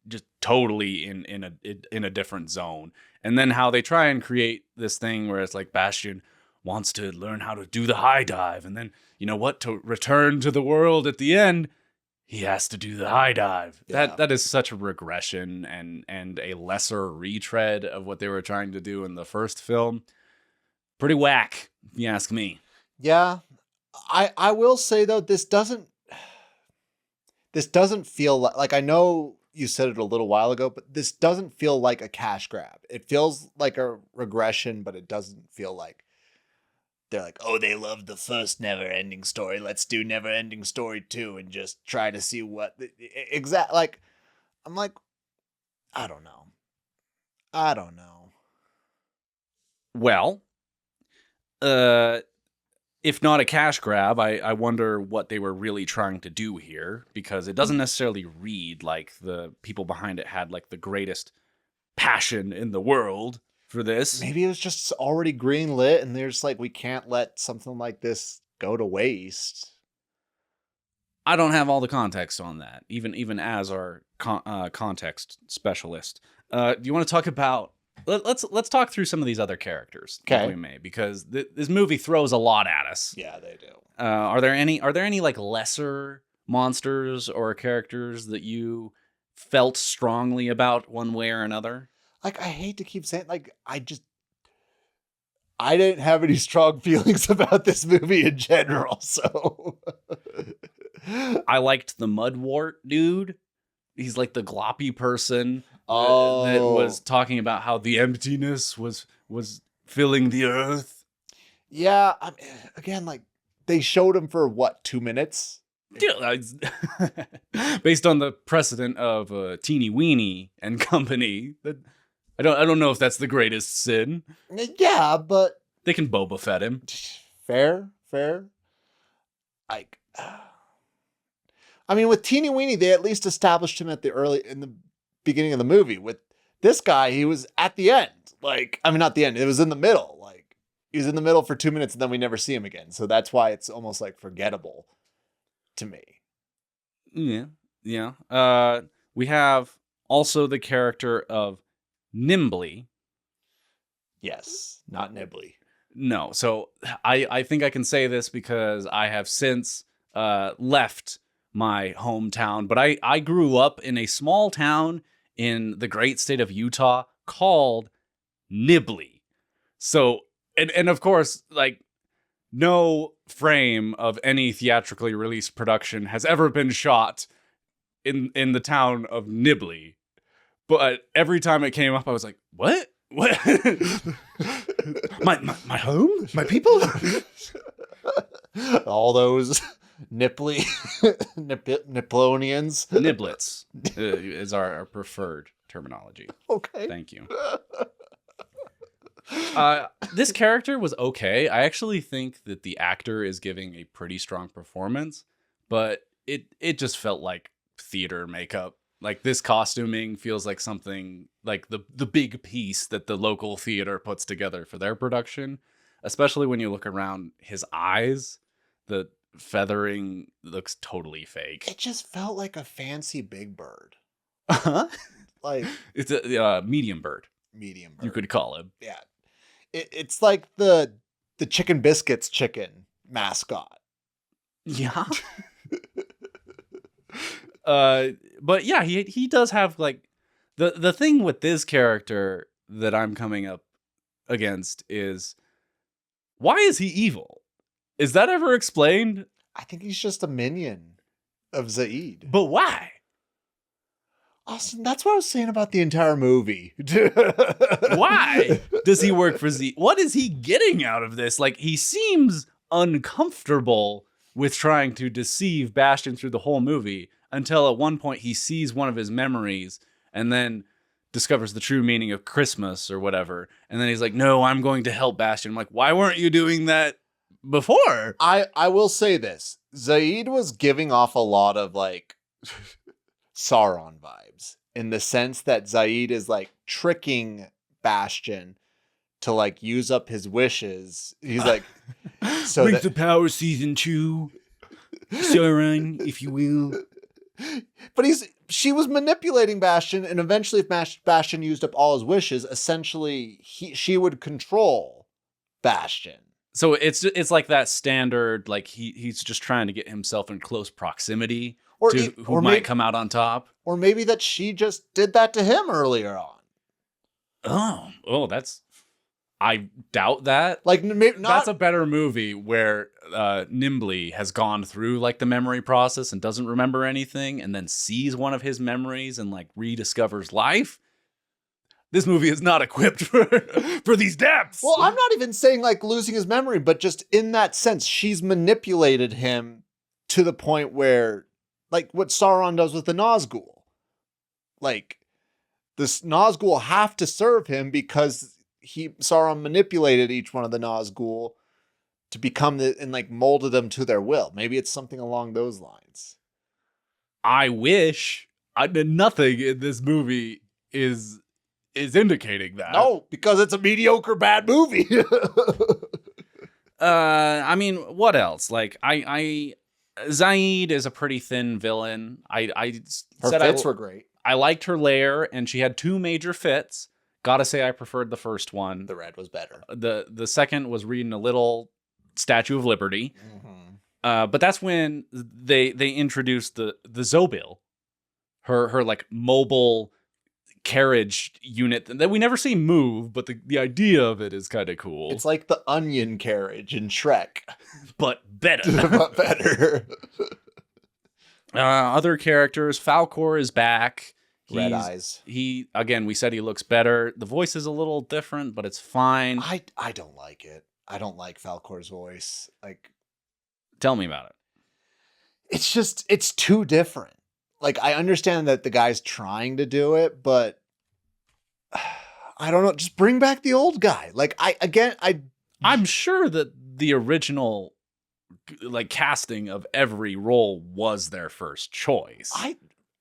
just totally in a different zone. And then how they try and create this thing where it's like, Bastian wants to learn how to do the high dive. And then, you know what, to return to the world at the end, he has to do the high dive. Yeah. That is such a regression and a lesser retread of what they were trying to do in the first film. Pretty whack, if you ask me. Yeah. I will say, though, this doesn't feel like, I know you said it a little while ago, but this doesn't feel like a cash grab. It feels like a regression, but it doesn't feel like they're like, oh, they love the first NeverEnding story, let's do NeverEnding story 2 and just try to see what exact. Like, I'm like, I don't know. Well, if not a cash grab, I wonder what they were really trying to do here, because it doesn't necessarily read like the people behind it had like the greatest passion in the world for this. Maybe it was just already greenlit and they're just like, we can't let something like this go to waste. I don't have all the context on that, even as our context specialist. Do you want to talk about? Let's talk through some of these other characters, okay, if we may, because this movie throws a lot at us. Yeah, they do. Are there any like lesser monsters or characters that you felt strongly about one way or another? Like, I hate to keep saying, like, I didn't have any strong feelings about this movie in general, so. I liked the Mudwort dude. He's like the gloppy person that was talking about how the emptiness was filling the earth. Yeah, again, like, they showed him for, what, 2 minutes? Based on the precedent of Teeny Weeny and Company, I don't know if that's the greatest sin. Yeah, but They can Boba Fett him. fair. Like, I mean, with Teeny Weeny, they at least established him in the beginning of the movie. With this guy, he was at the end. Like, I mean, not the end. It was in the middle. Like, he was in the middle for 2 minutes, and then we never see him again. So that's why it's almost like forgettable to me. Yeah. We have also the character of Nimbly. Yes, not Nibbly. No, so I think I can say this because I have since left my hometown, but I grew up in a small town in the great state of Utah called Nibley. So, and of course, like, no frame of any theatrically released production has ever been shot in the town of Nibley. But every time it came up, I was like, what? What? my home? My people? All those Niplonians. Niblets is our preferred terminology. Okay. Thank you. This character was okay. I actually think that the actor is giving a pretty strong performance, but it just felt like theater makeup. Like, this costuming feels like something like the big piece that the local theater puts together for their production, especially when you look around his eyes. The feathering looks totally fake. It just felt like a fancy Big Bird. Uh-huh. Like, it's a medium bird. Medium bird. You could call him. Yeah. It's like the Chicken Biscuits chicken mascot. Yeah. But yeah, he does have, like, the thing with this character that I'm coming up against is, why is he evil? Is that ever explained? I think he's just a minion of Zaid. But why? Austin, that's what I was saying about the entire movie. Why does he work for Z? What is he getting out of this? Like, he seems uncomfortable with trying to deceive Bastian through the whole movie, until at one point he sees one of his memories and then discovers the true meaning of Christmas or whatever. And then he's like, no, I'm going to help Bastian. I'm like, why weren't you doing that before? I will say this. Zaid was giving off a lot of, like, Sauron vibes, in the sense that Zaid is, like, tricking Bastian to, like, use up his wishes. He's like, so Rings of Power Season 2, Sauron, if you will. But she was manipulating Bastian, and eventually, if Bastian used up all his wishes, essentially she would control Bastian. So it's like that standard, like, he's just trying to get himself in close proximity to who might come out on top. Or maybe that she just did that to him earlier on. Oh, that's... I doubt that. Like, that's a better movie where Nimbly has gone through, like, the memory process and doesn't remember anything, and then sees one of his memories and, like, rediscovers life. This movie is not equipped for these depths. Well, I'm not even saying, like, losing his memory, but just in that sense, she's manipulated him to the point where, like, what Sauron does with the Nazgul. Like, the Nazgul have to serve him because Sauron manipulated each one of the Nazgul to become and, like, molded them to their will. Maybe it's something along those lines. I wish. Nothing in this movie is indicating that. No, because it's a mediocre bad movie. I mean, what else? Like, Zaid is a pretty thin villain. Her fits were great. I liked her lair, and she had 2 major fits. Gotta say, I preferred the first one. The red was better. The second was reading a little Statue of Liberty. Mm-hmm. But that's when they introduced the Zobil, her like mobile carriage unit that we never see move, but the idea of it is kind of cool. It's like the onion carriage in Shrek, but better. But better. Other characters, Falkor is back. Red eyes. We said he looks better. The voice is a little different, but it's fine. I don't like it. I don't like Falkor's voice. Like, tell me about it. it's too different. Like, I understand that the guy's trying to do it, but I don't know. Just bring back the old guy. Like, I'm sure that the original like casting of every role was their first choice.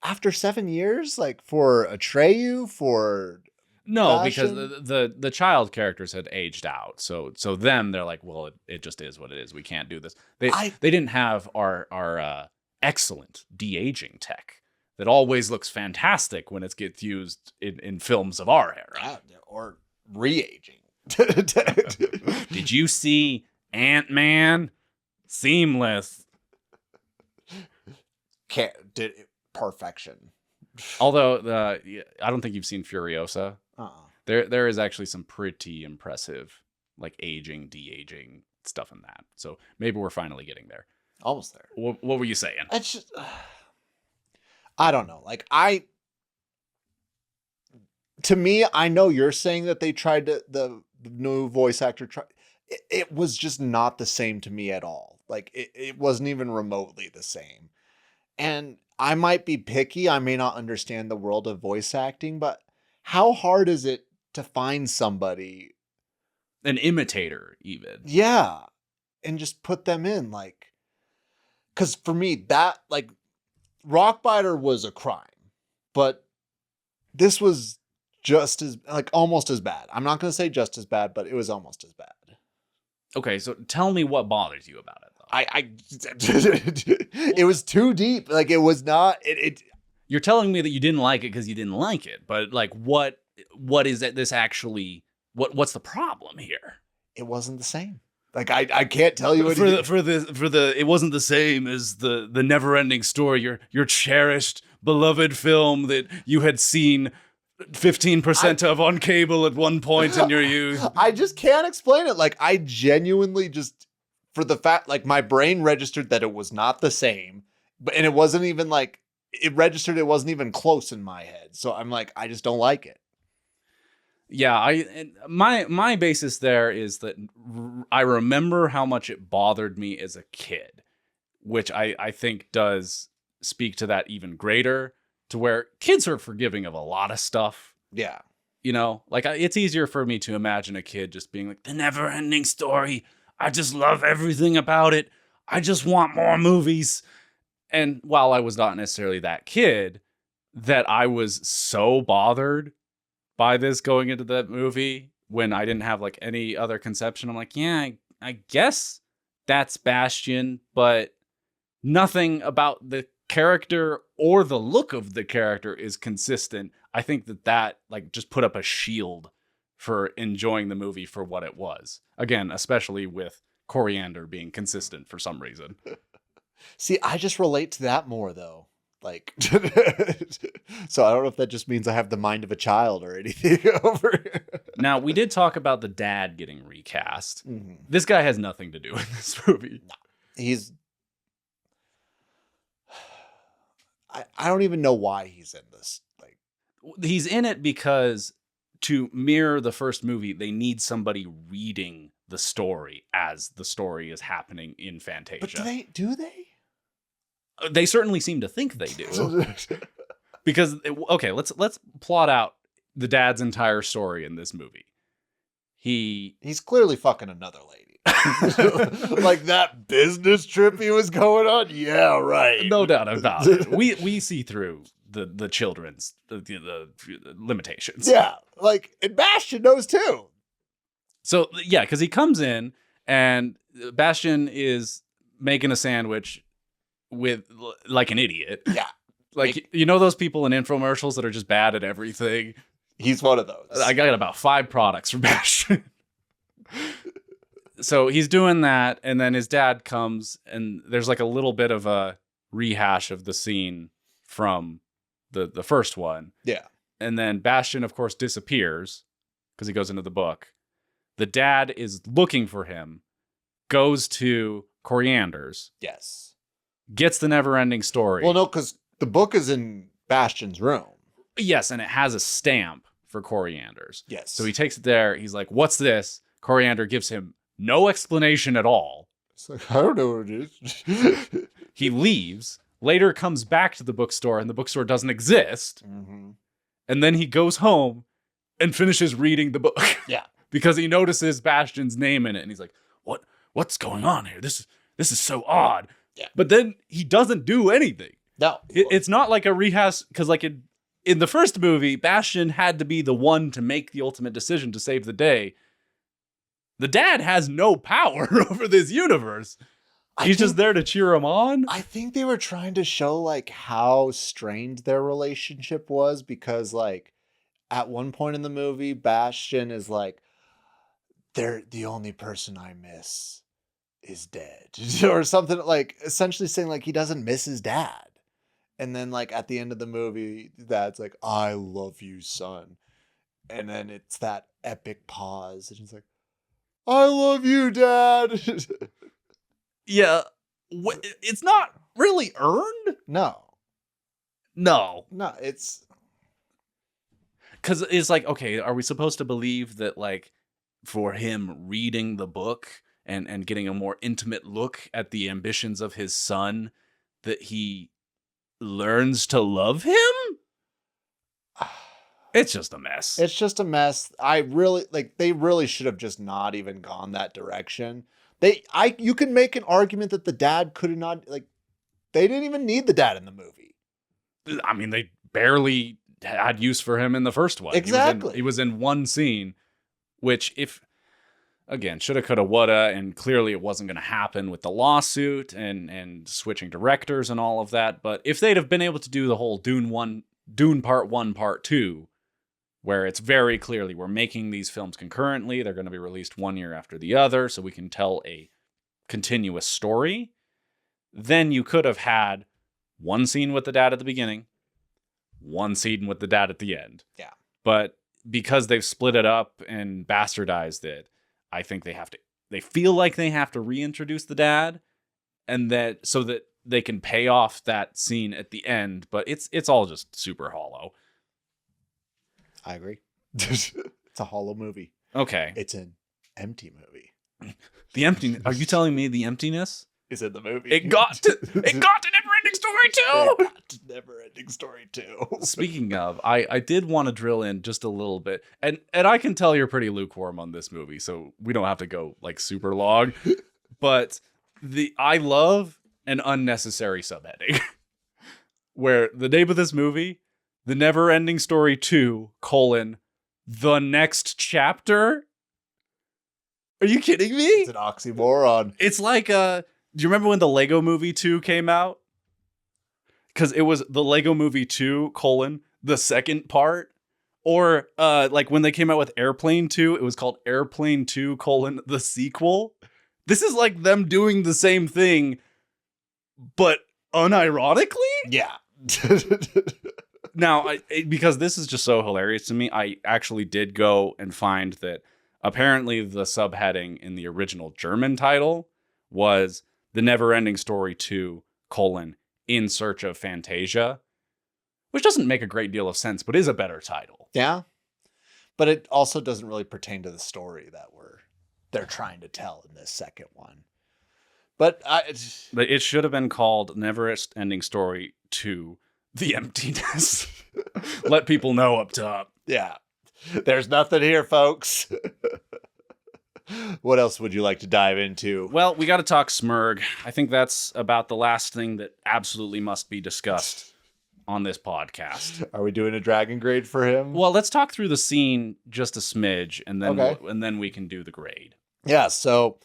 After 7 years, like for Atreyu, for no, Bastian? because the child characters had aged out. So them, they're like, well, it just is what it is. We can't do this. They didn't have our excellent de-aging tech that always looks fantastic when it gets used in films of our era. Or re-aging. Did you see Ant-Man? Seamless. Perfection. Although I don't think you've seen Furiosa. Uh-uh. There is actually some pretty impressive like aging, de-aging stuff in that. So maybe we're finally getting there. Almost there. What were you saying? It's just, I don't know. Like, to me, I know you're saying that they tried to, the new voice actor tried. It was just not the same to me at all. Like, it wasn't even remotely the same. And I might be picky. I may not understand the world of voice acting, but how hard is it to find somebody? An imitator, even. Yeah. And just put them in, like, because for me, that, like, Rockbiter was a crime, but this was just as, like, almost as bad. I'm not going to say just as bad, but it was almost as bad. Okay, so tell me what bothers you about it, though. It was too deep. Like, it was not, You're telling me that you didn't like it because you didn't like it, but, like, what is it this actually, what's the problem here? It wasn't the same. Like, I can't tell you for the it wasn't the same as the NeverEnding Story, your cherished beloved film that you had seen 15% of on cable at one point in your youth. I just can't explain it. Like, I genuinely just, for the fact, like, my brain registered that it was not the same, and it wasn't even like, it registered it wasn't even close in my head. So I'm like, I just don't like it. Yeah, my basis there is that I remember how much it bothered me as a kid, which I think does speak to that even greater, to where kids are forgiving of a lot of stuff. Yeah. You know, like, it's easier for me to imagine a kid just being like, the NeverEnding Story, I just love everything about it. I just want more movies. And while I was not necessarily that kid, that I was so bothered by this going into that movie when I didn't have like any other conception. I'm like, yeah, I guess that's Bastian, but nothing about the character or the look of the character is consistent. I think that like just put up a shield for enjoying the movie for what it was. Again, especially with Coriander being consistent for some reason. See, I just relate to that more though. Like, so I don't know if that just means I have the mind of a child or anything over here. Now, we did talk about the dad getting recast. Mm-hmm. This guy has nothing to do in this movie. No, I don't even know why he's in this. Like, he's in it because to mirror the first movie, they need somebody reading the story as the story is happening in Fantasia. But do they? They certainly seem to think they do. Because, okay, let's plot out the dad's entire story in this movie. He's clearly fucking another lady. Like that business trip he was going on? Yeah, right. No doubt about it. We see through the children's the limitations. Yeah, like, and Bastian knows too. So, yeah, because he comes in and Bastian is making a sandwich with like an idiot. Yeah. Like, you know those people in infomercials that are just bad at everything? He's one of those. I got about 5 products from Bastian. So he's doing that, and then his dad comes, and there's like a little bit of a rehash of the scene from the first one. Yeah. And then Bastian, of course, disappears because he goes into the book. The dad is looking for him, goes to Coriander's. Yes. Gets the NeverEnding Story. Well, no, because the book is in Bastian's room. Yes, and it has a stamp for Coriander's. Yes. So he takes it there. He's like, what's this? Coriander gives him no explanation at all. It's like, I don't know what it is. He leaves, later comes back to the bookstore, and the bookstore doesn't exist. Mm-hmm. And then he goes home and finishes reading the book. Yeah. Because he notices Bastian's name in it, and he's like, what's going on here? This is so odd. Yeah. But then he doesn't do anything. No. It's not like a rehash, because like in the first movie, Bastian had to be the one to make the ultimate decision to save the day. The dad has no power over this universe. He's just there to cheer him on. I think they were trying to show like how strained their relationship was, because like at one point in the movie, Bastian is like, they're the only person I miss is dead or something, like essentially saying like he doesn't miss his dad. And then like at the end of the movie, Dad's like, I love you, son. And then it's that epic pause. And he's like, I love you, Dad. Yeah. It's not really earned? No, It's... Because it's like, okay, are we supposed to believe that like for him reading the book and getting a more intimate look at the ambitions of his son, that he learns to love him? It's just a mess. It's just a mess. I really like, they really should have just not even gone that direction. You can make an argument that the dad could not, like, they didn't even need the dad in the movie. I mean, they barely had use for him in the first one. Exactly. He was in one scene, which again, shoulda, coulda, woulda, and clearly it wasn't going to happen with the lawsuit and switching directors and all of that. But if they'd have been able to do the whole Dune Part 1, Part 2, where it's very clearly we're making these films concurrently, they're going to be released one year after the other, so we can tell a continuous story, then you could have had one scene with the dad at the beginning, one scene with the dad at the end. Yeah. But because they've split it up and bastardized it, I think they feel like they have to reintroduce the dad, and that so that they can pay off that scene at the end, but it's all just super hollow. I agree. It's a hollow movie. Okay. It's an empty movie. The emptiness. Are you telling me the emptiness Is in the movie. It got to NeverEnding Story 2. It got to NeverEnding Story 2. Speaking of, I did want to drill in just a little bit, and I can tell you're pretty lukewarm on this movie, so we don't have to go like super long. But I love an unnecessary subheading, where the name of this movie, The NeverEnding Story 2, the next chapter. Are you kidding me? It's an oxymoron. It's like, do you remember when the Lego Movie 2 came out? Because it was the Lego Movie 2, the second part. Or like when they came out with Airplane 2, it was called Airplane 2, the sequel. This is like them doing the same thing, but unironically? Yeah. Now, because this is just so hilarious to me, I actually did go and find that apparently the subheading in the original German title was The NeverEnding Story 2, In Search of Fantasia, which doesn't make a great deal of sense, but is a better title. Yeah. But it also doesn't really pertain to the story that they're trying to tell in this second one. But it should have been called NeverEnding Story 2, The Emptiness. Let people know up top. Yeah. There's nothing here, folks. What else would you like to dive into? Well, we got to talk Smerg. I think that's about the last thing that absolutely must be discussed on this podcast. Are we doing a dragon grade for him? Well, let's talk through the scene just a smidge, and then Okay. and then we can do the grade. Yeah, so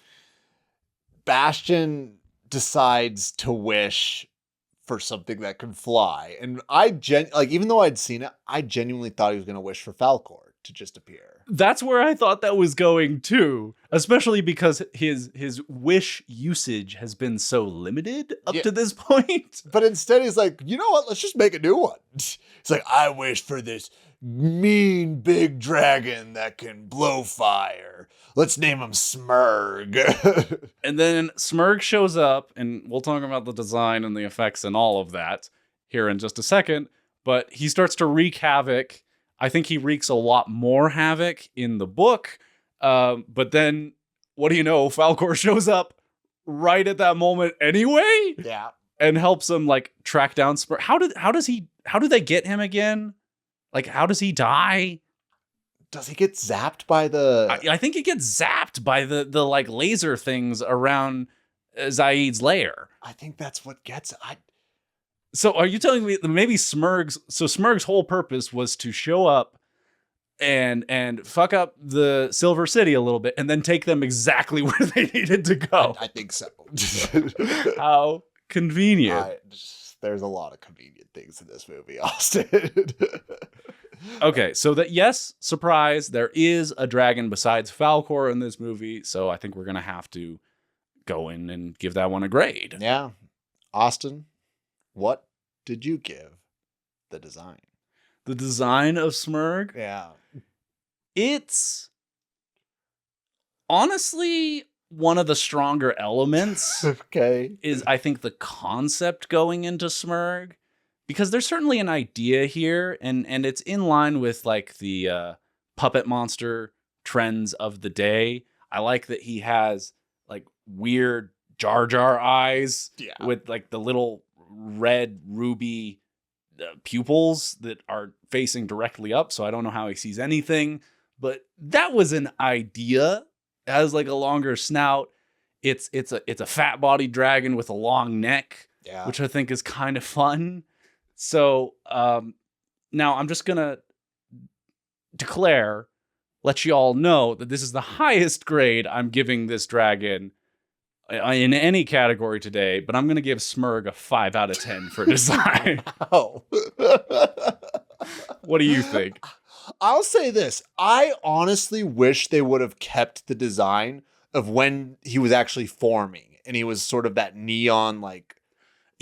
Bastian decides to wish for something that can fly. And even though I'd seen it, I genuinely thought he was going to wish for Falcor to just appear. That's where I thought that was going too, especially because his wish usage has been so limited up to this point. But instead he's like, you know what? Let's just make a new one. It's like, I wish for this mean big dragon that can blow fire. Let's name him Smerg. And then Smerg shows up, and we'll talk about the design and the effects and all of that here in just a second. But he starts to wreak havoc. I think he wreaks a lot more havoc in the book. But then, what do you know? Falcor shows up right at that moment anyway. Yeah. and helps him like track down Smerg. How do they get him again? Like, how does he die? Does he get zapped by the... I think he gets zapped by the like laser things around Zaid's lair. I think that's what gets... So are you telling me that maybe Smerg's whole purpose was to show up and fuck up the Silver City a little bit and then take them exactly where they needed to go? I think so. How convenient. There's a lot of convenient things in this movie, Austin. Okay, so that, yes, surprise, there is a dragon besides Falkor in this movie, so I think we're going to have to go in and give that one a grade. Yeah. Austin, what did you give the design? The design of Smerg? Yeah. It's honestly one of the stronger elements. Okay. Is, I think, the concept going into Smerg. Because there's certainly an idea here, and it's in line with like the puppet monster trends of the day. I like that he has like weird Jar Jar eyes with like the little red ruby pupils that are facing directly up. So I don't know how he sees anything, but that was an idea. It has like a longer snout. It's a fat bodied dragon with a long neck, which I think is kind of fun. So now I'm just going to declare, let you all know that this is the highest grade I'm giving this dragon in any category today, but I'm going to give Smerg a 5 out of 10 for design. Oh. What do you think? I'll say this. I honestly wish they would have kept the design of when he was actually forming and he was sort of that neon like...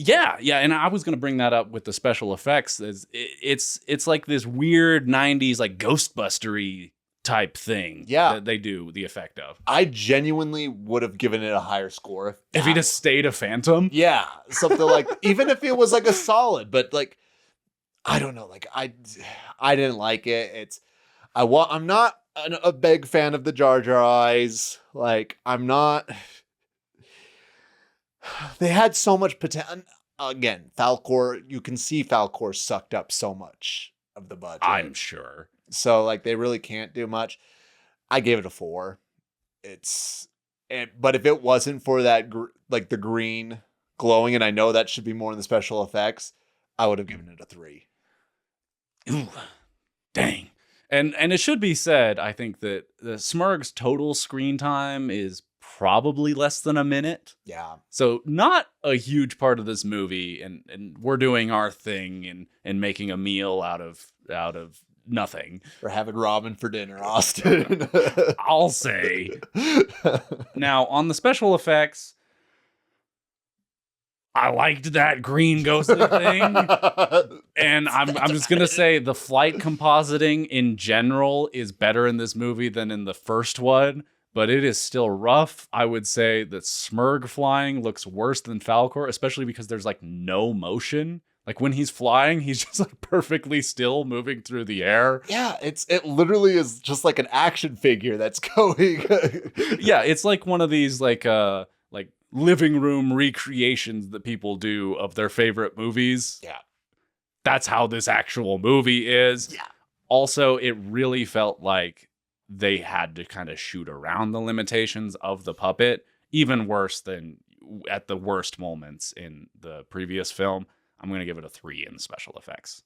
Yeah, and I was going to bring that up with the special effects. It's like this weird 90s like Ghostbustery type thing that they do the effect of. I genuinely would have given it a higher score if he just stayed a phantom. Yeah, something like even if it was like a solid, but like I don't know, like I didn't like it. I'm not a big fan of the Jar Jar eyes. Like I'm not. They had so much potential. Again, Falkor, you can see Falkor sucked up so much of the budget. I'm sure. So, like, they really can't do much. I gave it a 4. But if it wasn't for that, the green glowing, and I know that should be more in the special effects, I would have given it a 3. Ooh, dang. And it should be said, I think that the Smerg's total screen time is probably less than a minute. Yeah. So not a huge part of this movie, and we're doing our thing and making a meal out of nothing. We're having ramen for dinner, Austin. I'll say. Now, on the special effects, I liked that green ghostly thing. And I'm just going to say the flight compositing in general is better in this movie than in the first one, but it is still rough. I would say that Smerg flying looks worse than Falkor, especially because there's like no motion. Like when he's flying, he's just like perfectly still moving through the air. Yeah, it literally is just like an action figure that's going. Yeah, it's like one of these like living room recreations that people do of their favorite movies. Yeah. That's how this actual movie is. Yeah. Also, it really felt like they had to kind of shoot around the limitations of the puppet, even worse than at the worst moments in the previous film. I'm going to give it a 3 in the special effects.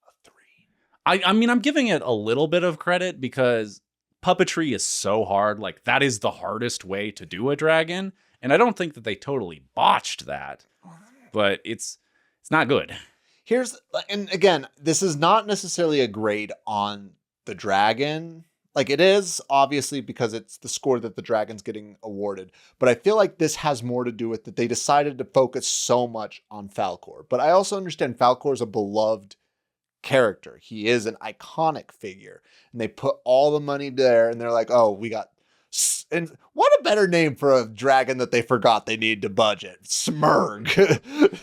A 3. I mean, I'm giving it a little bit of credit because puppetry is so hard. Like, that is the hardest way to do a dragon. And I don't think that they totally botched that, but it's not good. And again, this is not necessarily a grade on the dragon. Like, it is, obviously, because it's the score that the dragon's getting awarded. But I feel like this has more to do with that they decided to focus so much on Falkor. But I also understand Falkor is a beloved character. He is an iconic figure. And they put all the money there, and they're like, oh, we got... And what a better name for a dragon that they forgot they needed to budget. Smerg.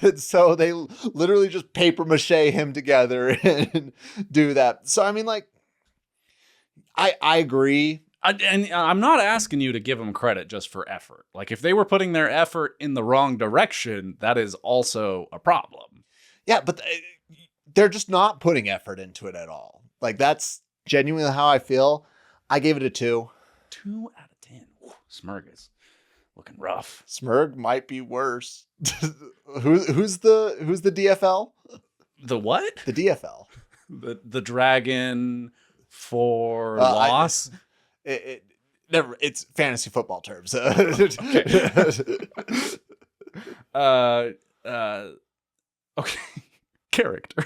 And so they literally just paper mache him together and do that. So, I mean, like, I agree. And I'm not asking you to give them credit just for effort. Like, if they were putting their effort in the wrong direction, that is also a problem. Yeah, but they're just not putting effort into it at all. Like, that's genuinely how I feel. I gave it a 2. 2 out of 10. Ooh, Smerg is looking rough. Smerg might be worse. Who's the DFL? The what? The DFL. The dragon for loss. It's fantasy football terms. Okay. Character.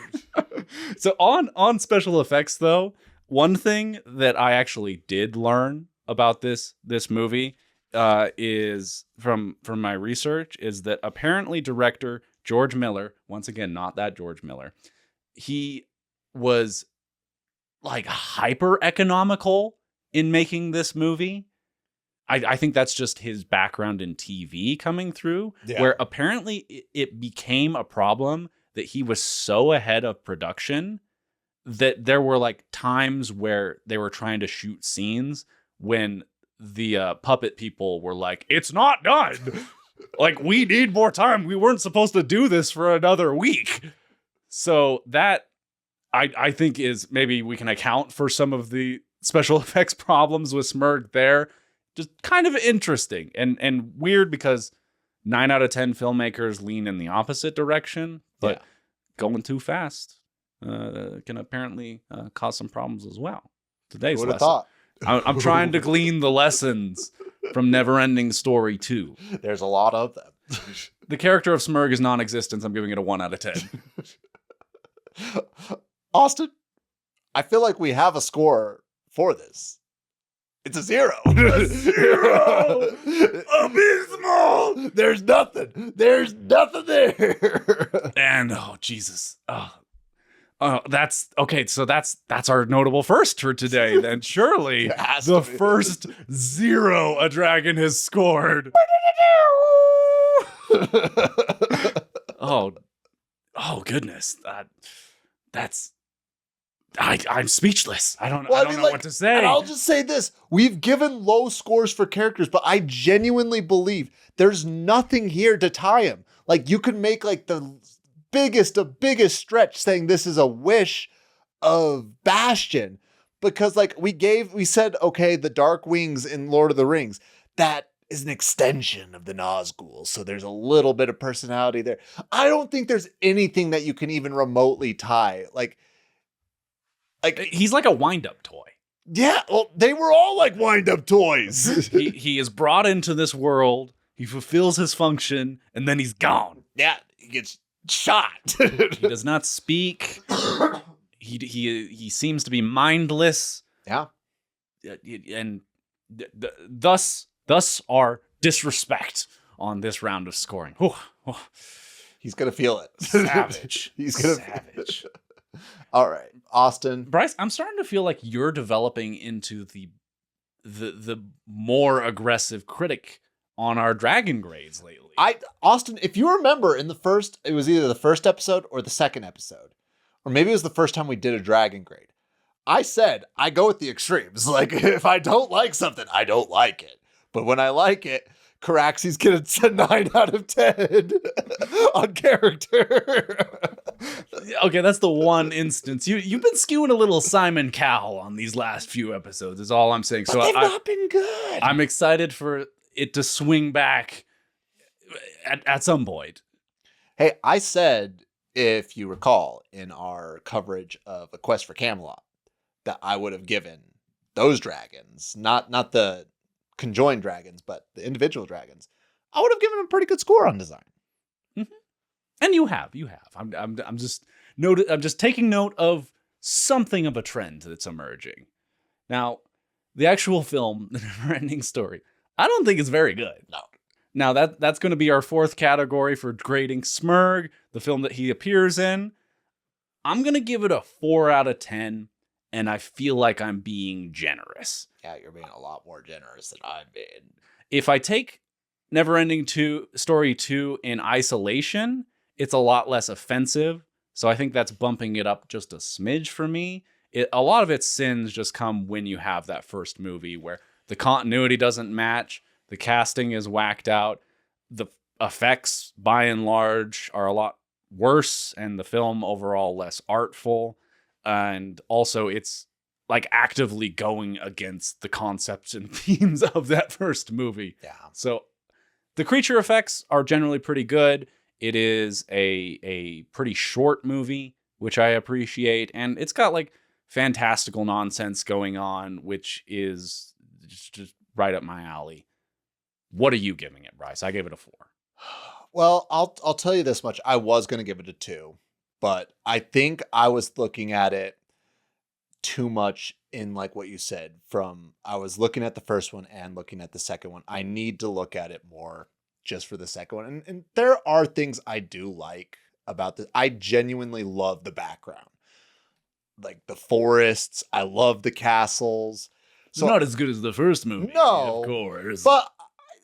So on special effects, though, one thing that I actually did learn about this movie is from my research is that apparently director George Miller, once again, not that George Miller, he was like hyper economical in making this movie. I think that's just his background in TV coming through, where apparently it became a problem that he was so ahead of production that there were like times where they were trying to shoot scenes when the puppet people were like, it's not done. Like, we need more time. We weren't supposed to do this for another week. So that I think is maybe we can account for some of the special effects problems with Smerg there. Just kind of interesting and weird because 9 out of 10 filmmakers lean in the opposite direction, but going too fast can apparently cause some problems as well. Today's lesson. Thought? I'm trying to glean the lessons from NeverEnding Story 2. There's a lot of them. The character of Smerg is non-existent. I'm giving it a 1 out of 10. Austin, I feel like we have a score for this. It's a 0. A 0! Abysmal! There's nothing there. And oh Jesus. That's okay. So that's our notable first for today. Then surely the first 0 a dragon has scored. oh goodness. I'm speechless. I don't know what to say. And I'll just say this. We've given low scores for characters, but I genuinely believe there's nothing here to tie him. Like, you could make like the biggest stretch saying this is a wish of Bastian, because like we said, okay, the Dark Wings in Lord of the Rings, that is an extension of the Nazgul. So there's a little bit of personality there. I don't think there's anything that you can even remotely tie. Like he's like a wind-up toy. Yeah, well, they were all like wind-up toys. he is brought into this world, he fulfills his function, and then he's gone. Yeah, he gets shot. He does not speak. He seems to be mindless. Yeah. And thus our disrespect on this round of scoring. He's going to feel it. Savage. He's going to savage. All right, Austin. Bryce, I'm starting to feel like you're developing into the more aggressive critic on our dragon grades lately. Austin, if you remember it was either the first episode or the second episode, or maybe it was the first time we did a dragon grade. I said, I go with the extremes. Like, if I don't like something, I don't like it. But when I like it, Caraxi's getting a 9 out of 10 on character. Okay, that's the one instance. You've been skewing a little Simon Cowell on these last few episodes, is all I'm saying. But they've not been good. I'm excited for it to swing back at some point. Hey, I said, if you recall, in our coverage of A Quest for Camelot, that I would have given those dragons, not the conjoined dragons, but the individual dragons, I would have given them a pretty good score on design. Mm-hmm. And you have. I'm just taking note of something of a trend that's emerging. Now, the actual film, The NeverEnding Story, I don't think it's very good. No. Now that's going to be our fourth category for grading Smerg, the film that he appears in. I'm going to give it a 4 out of 10. And I feel like I'm being generous. Yeah, you're being a lot more generous than I've been. If I take NeverEnding Story 2 in isolation, it's a lot less offensive. So I think that's bumping it up just a smidge for me. A lot of its sins just come when you have that first movie where The continuity doesn't match. The casting is whacked out. The effects, by and large, are a lot worse, and the film overall less artful. And also, it's like actively going against the concepts and themes of that first movie. Yeah. So the creature effects are generally pretty good. It is a pretty short movie, which I appreciate. And it's got like fantastical nonsense going on, which is just right up my alley. What are you giving it, Bryce? I gave it a 4. Well, I'll tell you this much. I was going to give it a 2, but I think I was looking at it too much in like what you said. I was looking at the first one and looking at the second one. I need to look at it more just for the second one. And there are things I do like about this. I genuinely love the background. Like the forests. I love the castles. So, not as good as the first movie. No, of course. But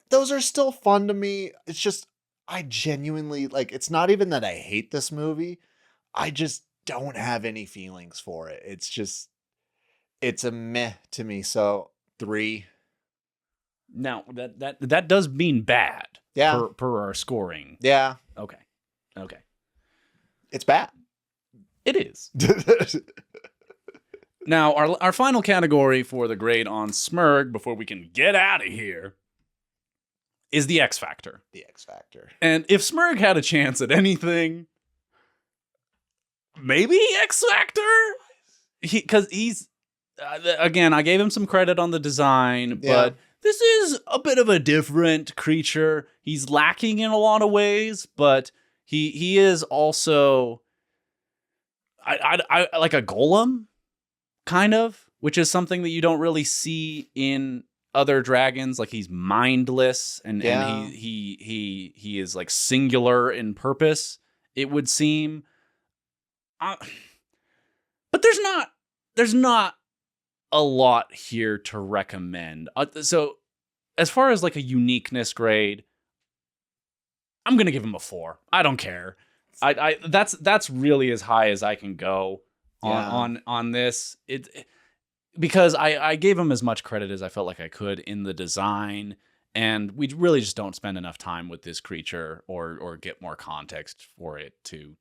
those are still fun to me. It's just, I genuinely, like, it's not even that I hate this movie. I just don't have any feelings for it. It's just, it's a meh to me. So 3. Now, that does mean bad. Yeah. Per our scoring. Yeah. Okay. It's bad. It is. Now, our final category for the grade on Smerg, before we can get out of here, is the X Factor. The X Factor. And if Smerg had a chance at anything, maybe X Factor? Because he's, again, I gave him some credit on the design, but this is a bit of a different creature. He's lacking in a lot of ways, but he is also, I like a golem, kind of, which is something that you don't really see in other dragons. Like he's mindless and he is like singular in purpose, it would seem. But there's not a lot here to recommend. So as far as like a uniqueness grade, I'm gonna give him a 4. I don't care. That's really as high as I can go on this. Because I gave him as much credit as I felt like I could in the design, and we really just don't spend enough time with this creature or get more context for it to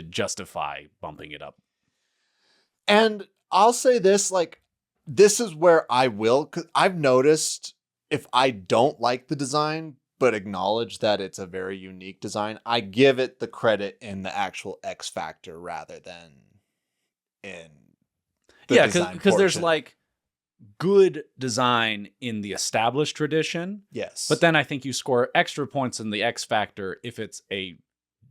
justify bumping it up. And I'll say this, like, this is where I will, 'cause I've noticed if I don't like the design, but acknowledge that it's a very unique design, I give it the credit in the actual X Factor rather than in because there's like good design in the established tradition. Yes. But then I think you score extra points in the X Factor if it's a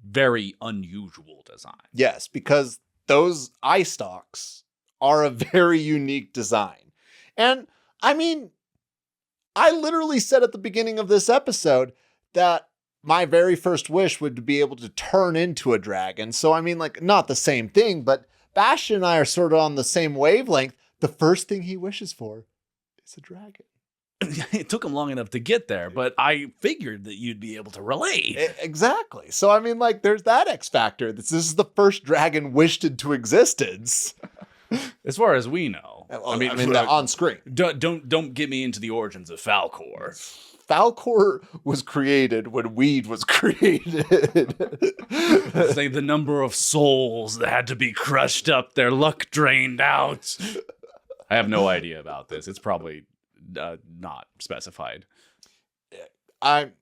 very unusual design. Yes, because those eye stalks are a very unique design. And I mean, I literally said at the beginning of this episode that my very first wish would be able to turn into a dragon. So I mean, like, not the same thing, but Bastian and I are sort of on the same wavelength. The first thing he wishes for is a dragon. It took him long enough to get there, but I figured that you'd be able to relate. Exactly. So, I mean, like, there's that X Factor. This is the first dragon wished into existence. As far as we know. Well, I mean on screen. Don't get me into the origins of Falcor. Falcor was created when weed was created. Say the number of souls that had to be crushed up, their luck drained out. I have no idea about this. It's probably not specified. I'm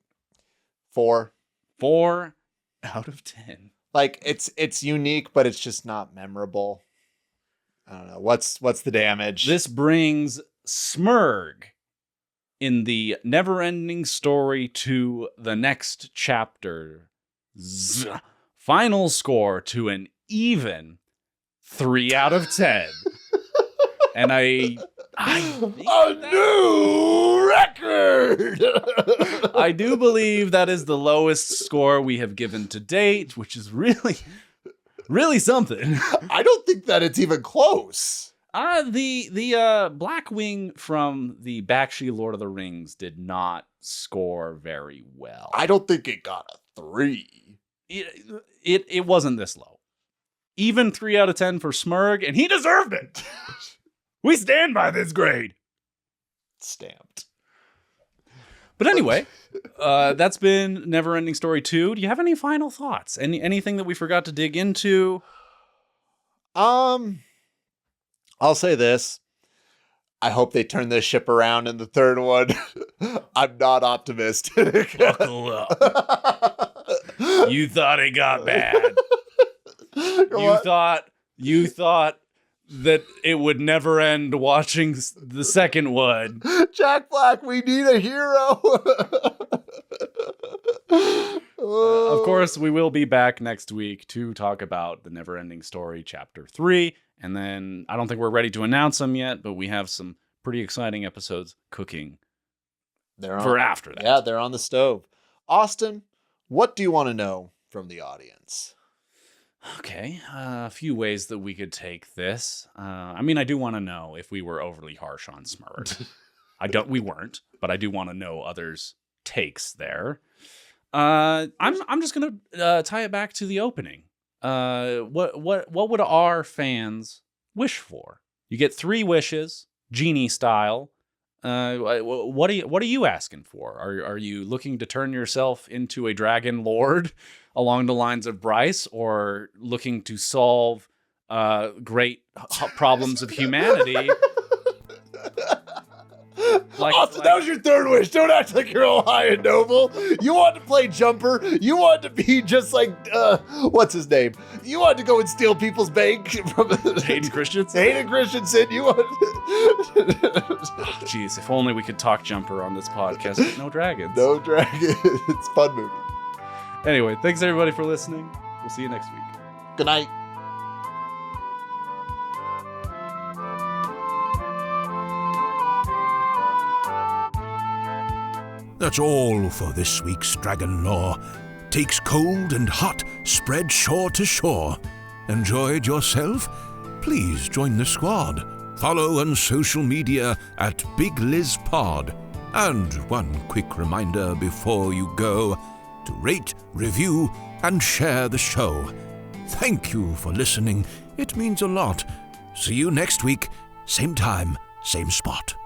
4. 4 out of 10. Like, it's unique, but it's just not memorable. I don't know. What's the damage? This brings Smerg in the NeverEnding story to the next chapter. Final score to an even 3 out of 10. And a new record. I do believe that is the lowest score we have given to date, which is really something. I don't think that it's even close. The Blackwing from the Bakshi Lord of the Rings did not score very well. I don't think it got a 3. It wasn't this low. Even 3 out of 10 for Smerg, and he deserved it. We stand by this grade. Stamped. But anyway, that's been NeverEnding Story 2. Do you have any final thoughts? Anything that we forgot to dig into? I'll say this. I hope they turn this ship around in the third one. I'm not optimistic. Buckle up. You thought it got bad. You thought that it would never end watching the second one. Jack Black, we need a hero. Of course, we will be back next week to talk about the NeverEnding Story Chapter 3. And then, I don't think we're ready to announce them yet, but we have some pretty exciting episodes cooking for after that. Yeah, they're on the stove. Austin, what do you want to know from the audience? Okay, a few ways that we could take this. I mean, I do want to know if we were overly harsh on Smerg. We weren't, but I do want to know others' takes there. I'm just gonna tie it back to the opening. What would our fans wish for? You get 3 wishes, genie style. What are you asking for? Are you looking to turn yourself into a dragon lord along the lines of Bryce, or looking to solve great problems of humanity? Austin, that was your third wish. Don't act like you're all high and noble. You want to play jumper. You want to be just like, what's his name? You want to go and steal people's bank from Hayden Christensen? Hayden Christensen, you want... Jeez, if only we could talk jumper on this podcast. No dragons. No dragons. It's a fun movie. Anyway, thanks everybody for listening. We'll see you next week. Good night. That's all for this week's Dragon Lore. Takes cold and hot, spread shore to shore. Enjoyed yourself? Please join the squad. Follow on social media at BigLizPod. And one quick reminder before you go, to rate, review, and share the show. Thank you for listening. It means a lot. See you next week, same time, same spot.